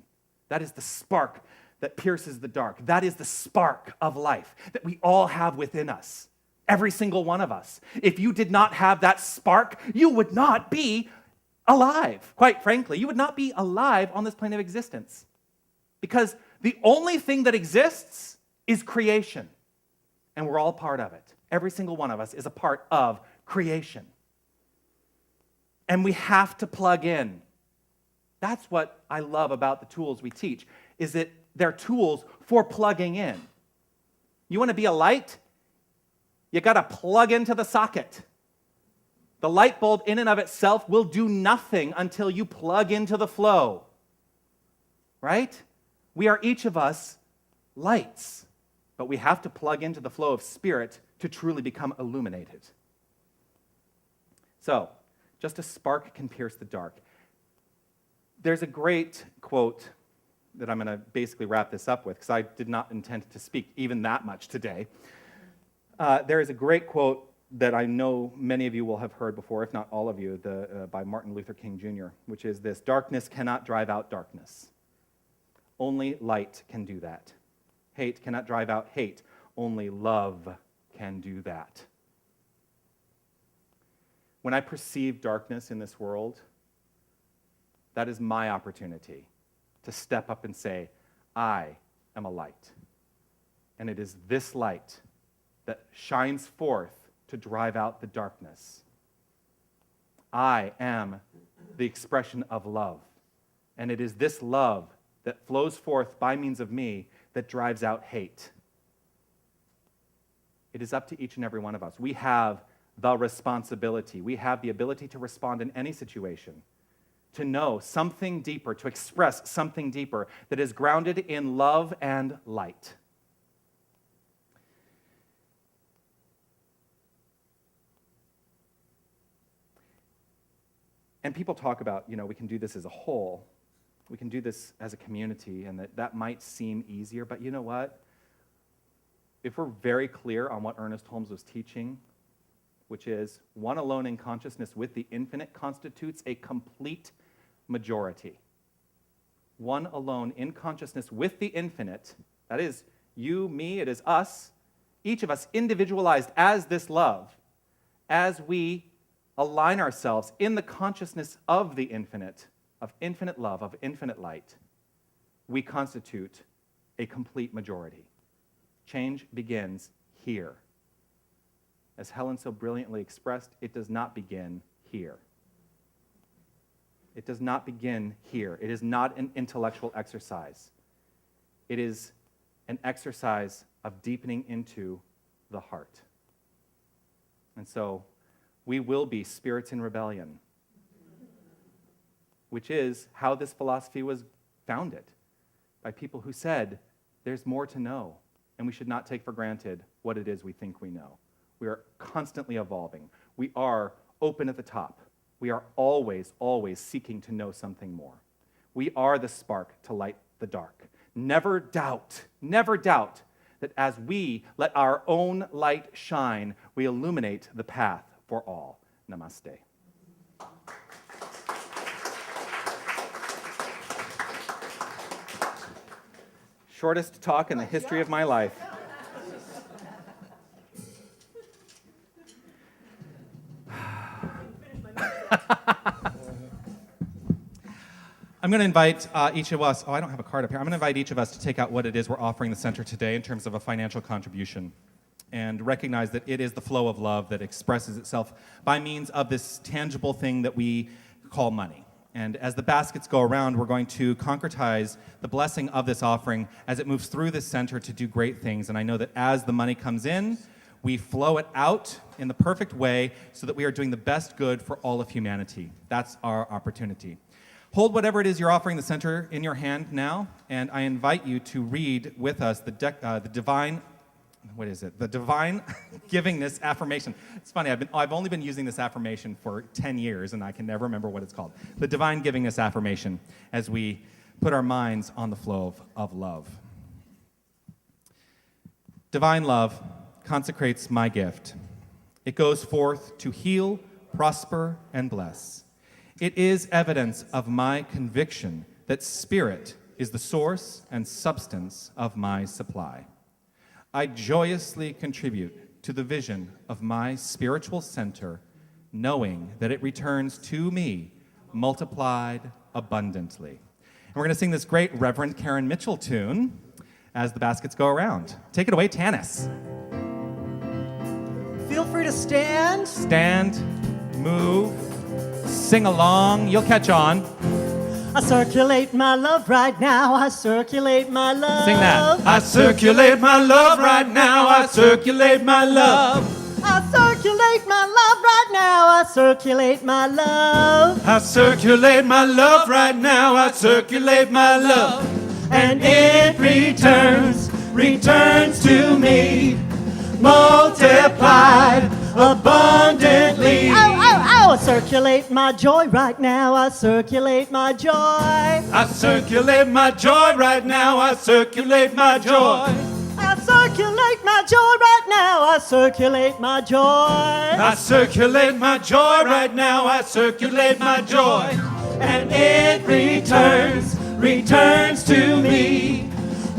That is the spark that pierces the dark. That is the spark of life that we all have within us. Every single one of us. If you did not have that spark, you would not be alive. Quite frankly, you would not be alive on this plane of existence. Because the only thing that exists is creation. And we're all part of it. Every single one of us is a part of creation. And we have to plug in. That's what I love about the tools we teach, is that they're tools for plugging in. You want to be a light? You got to plug into the socket. The light bulb in and of itself will do nothing until you plug into the flow. Right? We are each of us lights, but we have to plug into the flow of spirit to truly become illuminated. So, just a spark can pierce the dark. There's a great quote that I'm going to basically wrap this up with, because I did not intend to speak even that much today. There is a great quote that I know many of you will have heard before, if not all of you, by Martin Luther King Jr., which is this: darkness cannot drive out darkness. Only light can do that. Hate cannot drive out hate. Only love can do that. When I perceive darkness in this world, that is my opportunity to step up and say, I am a light. And it is this light that shines forth to drive out the darkness. I am the expression of love. And it is this love that flows forth by means of me that drives out hate. It is up to each and every one of us. We have the responsibility. We have the ability to respond in any situation, to know something deeper, to express something deeper that is grounded in love and light. And people talk about, we can do this as a whole. We can do this as a community, and that might seem easier, but you know what? If we're very clear on what Ernest Holmes was teaching, which is one alone in consciousness with the infinite constitutes a complete majority. One alone in consciousness with the infinite, that is you, me, it is us, each of us individualized as this love, as we align ourselves in the consciousness of the infinite, of infinite love, of infinite light, we constitute a complete majority. Change begins here. As Helen so brilliantly expressed, it does not begin here. It does not begin here. It is not an intellectual exercise. It is an exercise of deepening into the heart. And so, we will be spirits in rebellion, which is how this philosophy was founded, by people who said, there's more to know, and we should not take for granted what it is we think we know. We are constantly evolving. We are open at the top. We are always, always seeking to know something more. We are the spark to light the dark. Never doubt that as we let our own light shine, we illuminate the path for all. Namaste. Shortest talk in the history of my life. I'm going to invite each of us, I don't have a card up here. I'm going to invite each of us to take out what it is we're offering the center today in terms of a financial contribution, and recognize that it is the flow of love that expresses itself by means of this tangible thing that we call money. And as the baskets go around, we're going to concretize the blessing of this offering as it moves through this center to do great things. And I know that as the money comes in, we flow it out in the perfect way so that we are doing the best good for all of humanity. That's our opportunity. Hold whatever it is you're offering the center in your hand now, and I invite you to read with us the divine givingness affirmation. It's funny, I've only been using this affirmation for 10 years, and I can never remember what it's called. The divine givingness affirmation, as we put our minds on the flow of love. Divine love consecrates my gift. It goes forth to heal, prosper, and bless. It is evidence of my conviction that spirit is the source and substance of my supply. I joyously contribute to the vision of my spiritual center, knowing that it returns to me multiplied abundantly. And we're going to sing this great Reverend Karen Mitchell tune as the baskets go around. Take it away, Tanis. Feel free to stand. Stand, move, sing along. You'll catch on. I circulate my love right now. I circulate my love. Sing that. I circulate my love right now. I circulate my love. I circulate my love right now. I circulate my love. I circulate my love right now. I circulate my love. And it returns to me, multiplied abundantly. I circulate my joy right now. I circulate my joy. I circulate my joy right now. I circulate my joy. I circulate my joy right now. I circulate my joy. I circulate my joy right now. I circulate my joy. And it returns to me,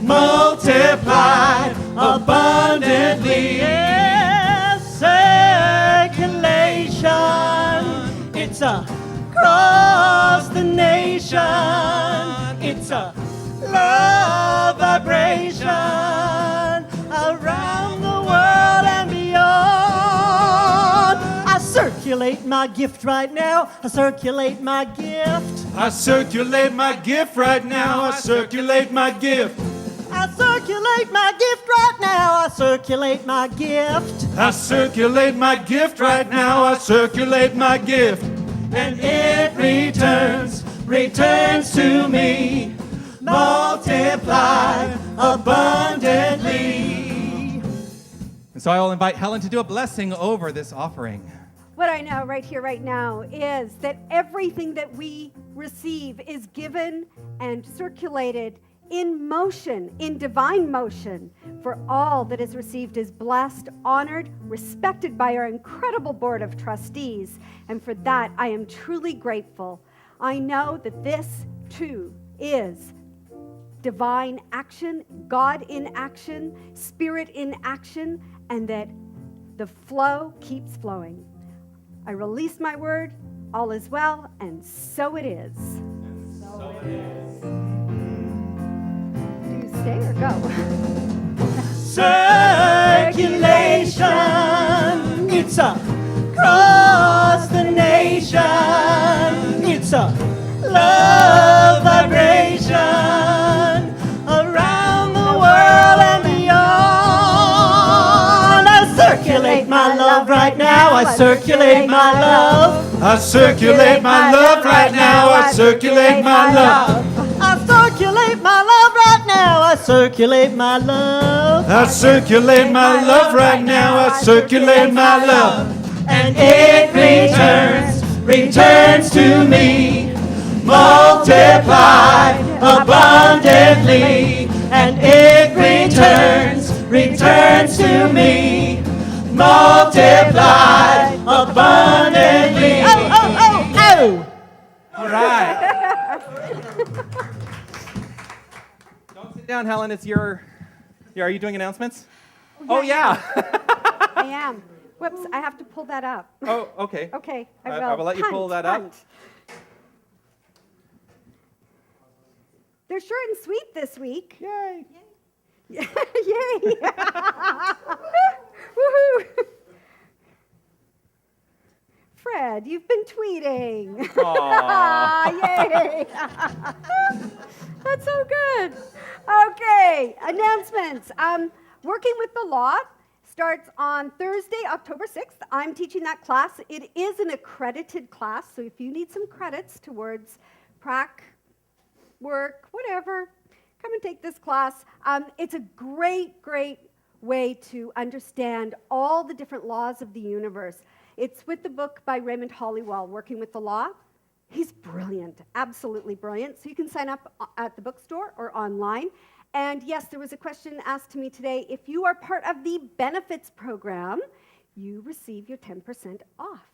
multiplied abundantly. Yes, circulation. It's across the nation. It's a love vibration around the world and beyond. I circulate my gift right now. I circulate my gift. I circulate my gift right now. I circulate my gift. I circulate my gift right now. I circulate my gift. I circulate my gift right now. I circulate my gift. And it returns to me, multiplied abundantly. And so I will invite Helen to do a blessing over this offering. What I know right here, right now, is that everything that we receive is given and circulated in motion, in divine motion. For all that is received is blessed, honored, respected by our incredible board of trustees. And for that, I am truly grateful. I know that this, too, is divine action, God in action, Spirit in action, and that the flow keeps flowing. I release my word, all is well, and so it is. So it is. Do you stay or go? Circulation, it's across the nation. It's a love vibration around the world and beyond. I circulate my love right now. I circulate my love. I circulate my love right now. I circulate my love. I circulate my love right now. I circulate my love. I circulate my love right now. I circulate my love. And it returns to me, multiplied abundantly. And it returns to me, multiplied abundantly. Oh! All right. Don't sit down, Helen. It's your... Are you doing announcements? Oh, yeah. I am. Whoops, I have to pull that up. Oh, okay. Okay, I will. I will let you pull that up. They're short and sweet this week. Yay. Yay! Woohoo! Fred, you've been tweeting. Aw. Yay! That's so good. Okay, announcements. Working with the Law starts on Thursday, October 6th. I'm teaching that class. It is an accredited class, so if you need some credits towards prac, work, whatever, come and take this class. It's a great way to understand all the different laws of the universe. It's with the book by Raymond Hollywell, Working with the Law. He's brilliant, absolutely brilliant. So you can sign up at the bookstore or online. And yes, there was a question asked to me today. If you are part of the benefits program, you receive your 10% off.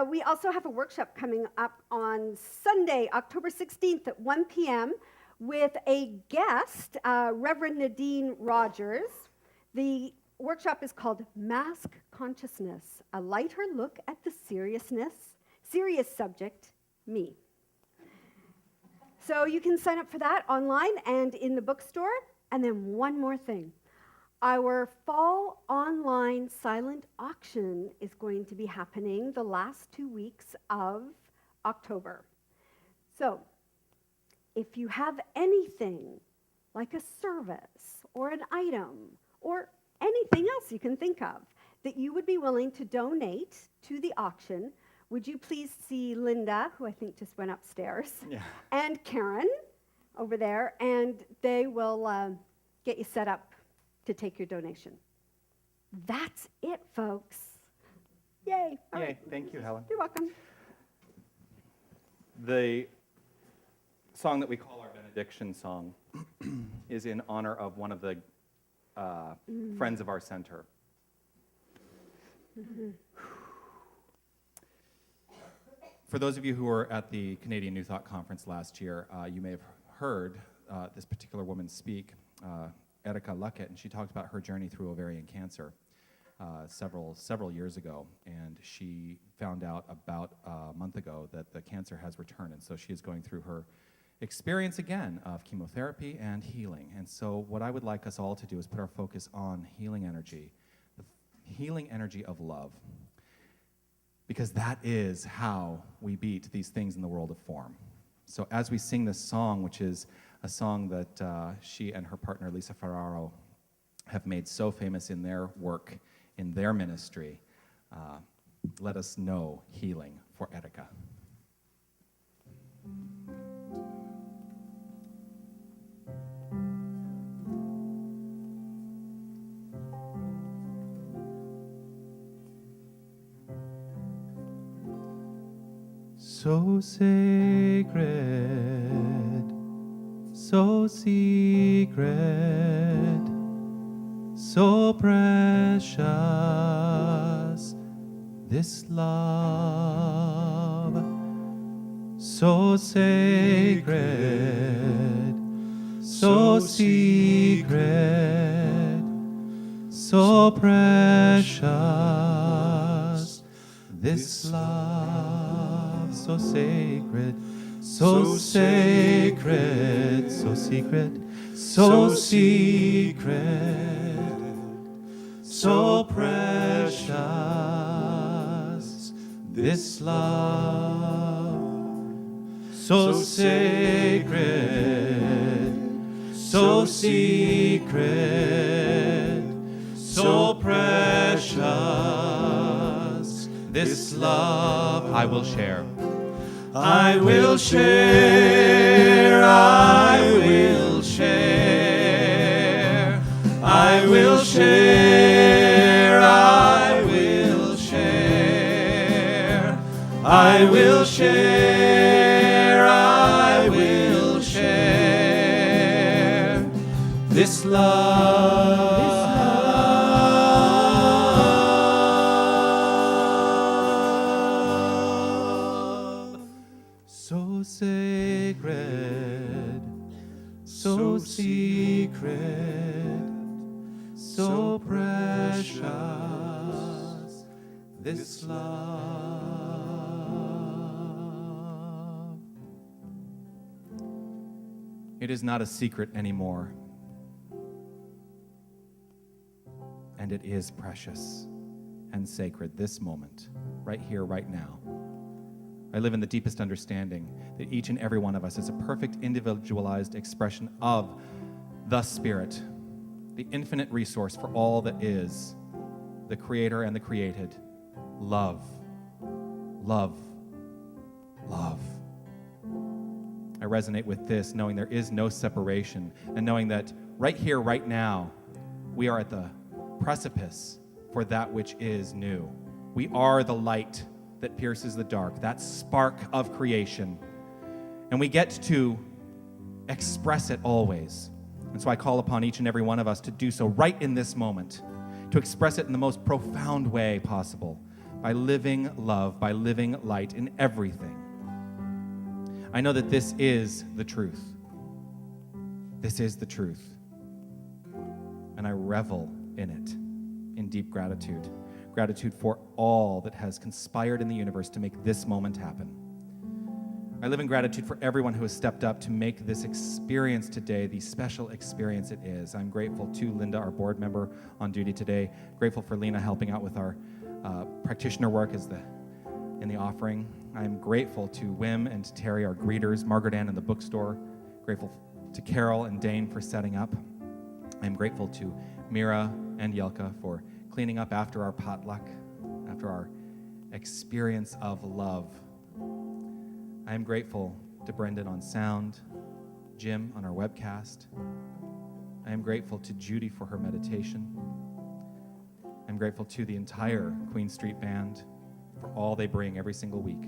We also have a workshop coming up on Sunday, October 16th at 1 p.m. with a guest, Reverend Nadine Rogers. The workshop is called Mask Consciousness, a lighter look at the serious subject, me. So you can sign up for that online and in the bookstore. And then one more thing. Our fall online silent auction is going to be happening the last 2 weeks of October. So if you have anything like a service or an item or anything else you can think of that you would be willing to donate to the auction, would you please see Linda, who I think just went upstairs, and Karen over there, and they will get you set up to take your donation. That's it, folks. Yay. All Yay, right. thank you, Helen. You're welcome. The song that we call our benediction song is in honor of one of the friends of our center. For those of you who were at the Canadian New Thought Conference last year, you may have heard this particular woman speak, Erika Luckett, and she talked about her journey through ovarian cancer several years ago, and she found out about a month ago that the cancer has returned, and so she is going through her experience again of chemotherapy and healing. And so what I would like us all to do is put our focus on healing energy, the healing energy of love, because that is how we beat these things in the world of form. So as we sing this song, which is a song that she and her partner Lisa Ferraro have made so famous in their work, in their ministry, let us know healing for Erika. So sacred, so secret, so precious, this love. So sacred, so secret, so precious, this love. So sacred, so sacred, so secret, so secret, so precious, this love. So sacred, so secret, so precious, this love I will share. I will share, I will share, I will share, I will share, I will share, I will share, this love. So sacred, so secret, so precious, this love. It is not a secret anymore, and it is precious and sacred this moment, right here, right now. I live in the deepest understanding that each and every one of us is a perfect individualized expression of the Spirit, the infinite resource for all that is, the Creator and the created. Love, love, love. I resonate with this, knowing there is no separation, and knowing that right here, right now, we are at the precipice for that which is new. We are the light that pierces the dark, that spark of creation. And we get to express it always. And so I call upon each and every one of us to do so right in this moment, to express it in the most profound way possible, by living love, by living light in everything. I know that this is the truth. This is the truth. And I revel in it, in deep gratitude. Gratitude for all that has conspired in the universe to make this moment happen. I live in gratitude for everyone who has stepped up to make this experience today the special experience it is. I'm grateful to Linda, our board member on duty today. Grateful for Lena helping out with our practitioner work in the offering. I'm grateful to Wim and Terry, our greeters, Margaret Ann in the bookstore. Grateful to Carol and Dane for setting up. I'm grateful to Mira and Yelka for cleaning up after our potluck, after our experience of love. I am grateful to Brendan on sound, Jim on our webcast. I am grateful to Judy for her meditation. I'm grateful to the entire Queen Street Band for all they bring every single week.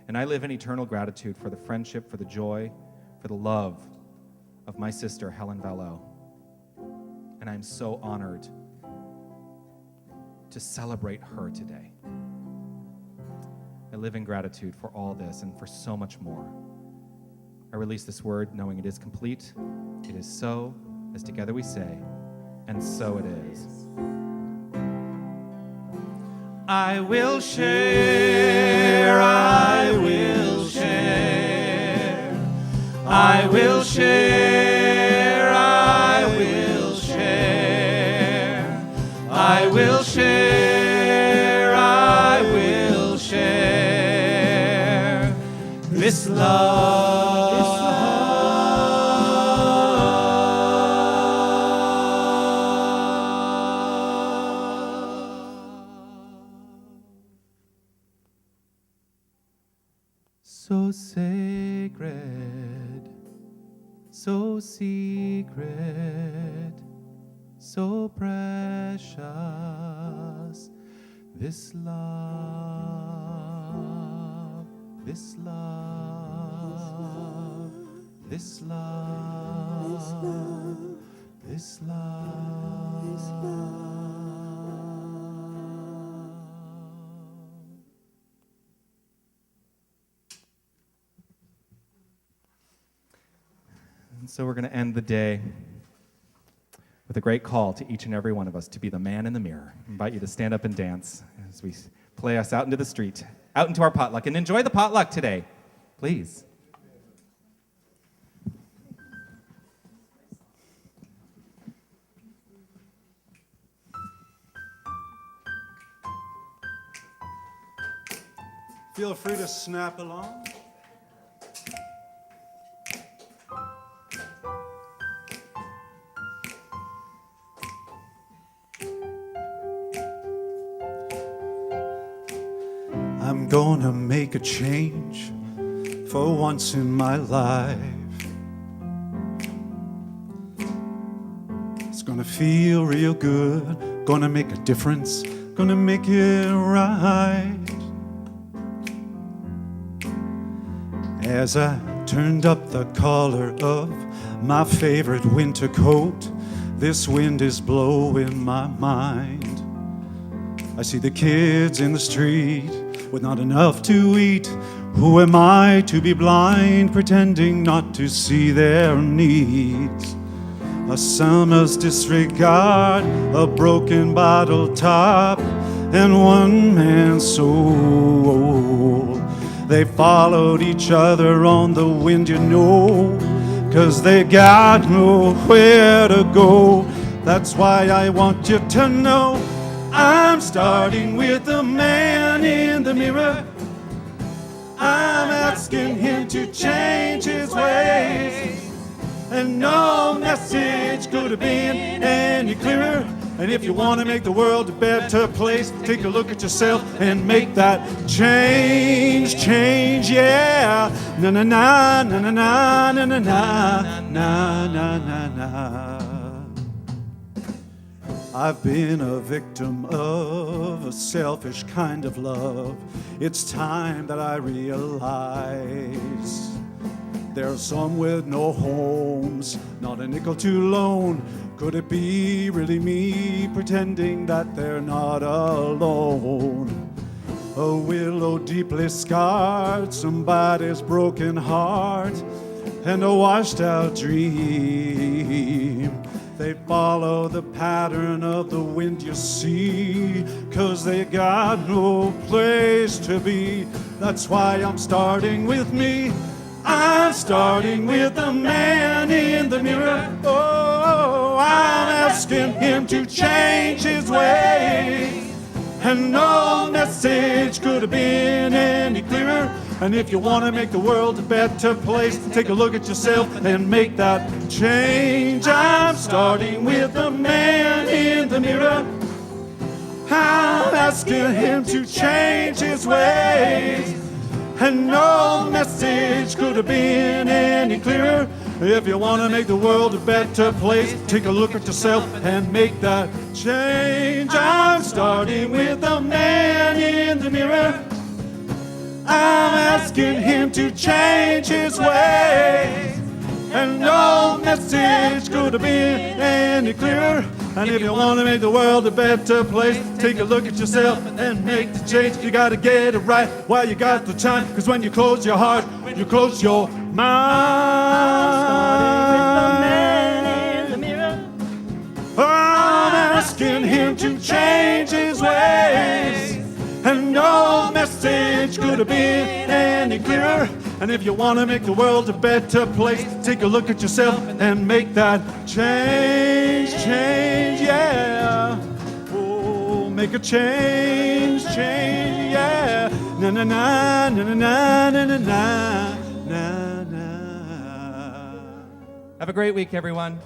And I live in eternal gratitude for the friendship, for the joy, for the love of my sister, Helen Valleau. And I'm so honored to celebrate her today. I live in gratitude for all this and for so much more. I release this word knowing it is complete, it is so, as together we say, and so it is. I will share, I will share, I will share, I will share, I will share, I will share this love. So sacred, so secret, so precious, this love, this love, this love, this love. And so we're going to end the day with a great call to each and every one of us to be the man in the mirror. I invite you to stand up and dance as we play us out into the street, out into our potluck, and enjoy the potluck today, please. Feel free to snap along. I'm gonna make a change for once in my life. It's gonna feel real good, gonna make a difference, gonna make it right. As I turned up the collar of my favorite winter coat, this wind is blowing my mind. I see the kids in the street with not enough to eat. Who am I to be blind, pretending not to see their needs? A summer's disregard, a broken bottle top, and one man's soul. They followed each other on the wind, you know, 'cause they got nowhere to go. That's why I want you to know I'm starting with the man in the mirror. I'm asking him to change his ways, and no message could have been any clearer. And if you want to make the world a better place, take a look at yourself and make that change, yeah. Na na na na na na na na na na na na. I've been a victim of a selfish kind of love. It's time that I realize there are some with no homes, not a nickel to loan. Could it be really me pretending that they're not alone? A willow deeply scarred, somebody's broken heart, and a washed out dream. They follow the pattern of the wind, you see, 'cause they got no place to be. That's why I'm starting with me. I'm starting with the man in the mirror. Oh, I'm asking him to change his ways. And no message could have been any clearer. And if you want to make the world a better place, take a look at yourself and make that change. I'm starting with the man in the mirror. I'm asking him to change his ways. And no message could have been any clearer. If you want to make the world a better place, take a look at yourself and make that change. I'm starting with the man in the mirror. I'm asking him to change his ways. And no message could have been any clearer. And if you want to make the world a better place, take a look at yourself and make the change. You got to get it right while you got the time. 'Cause when you close your heart, you close your mind. I'm asking him to change his ways. And no message could have been any clearer. And if you want to make the world a better place, take a look at yourself and make that change, yeah. Oh, make a change, yeah. Na na na na na na na na na na. Have a great week, everyone.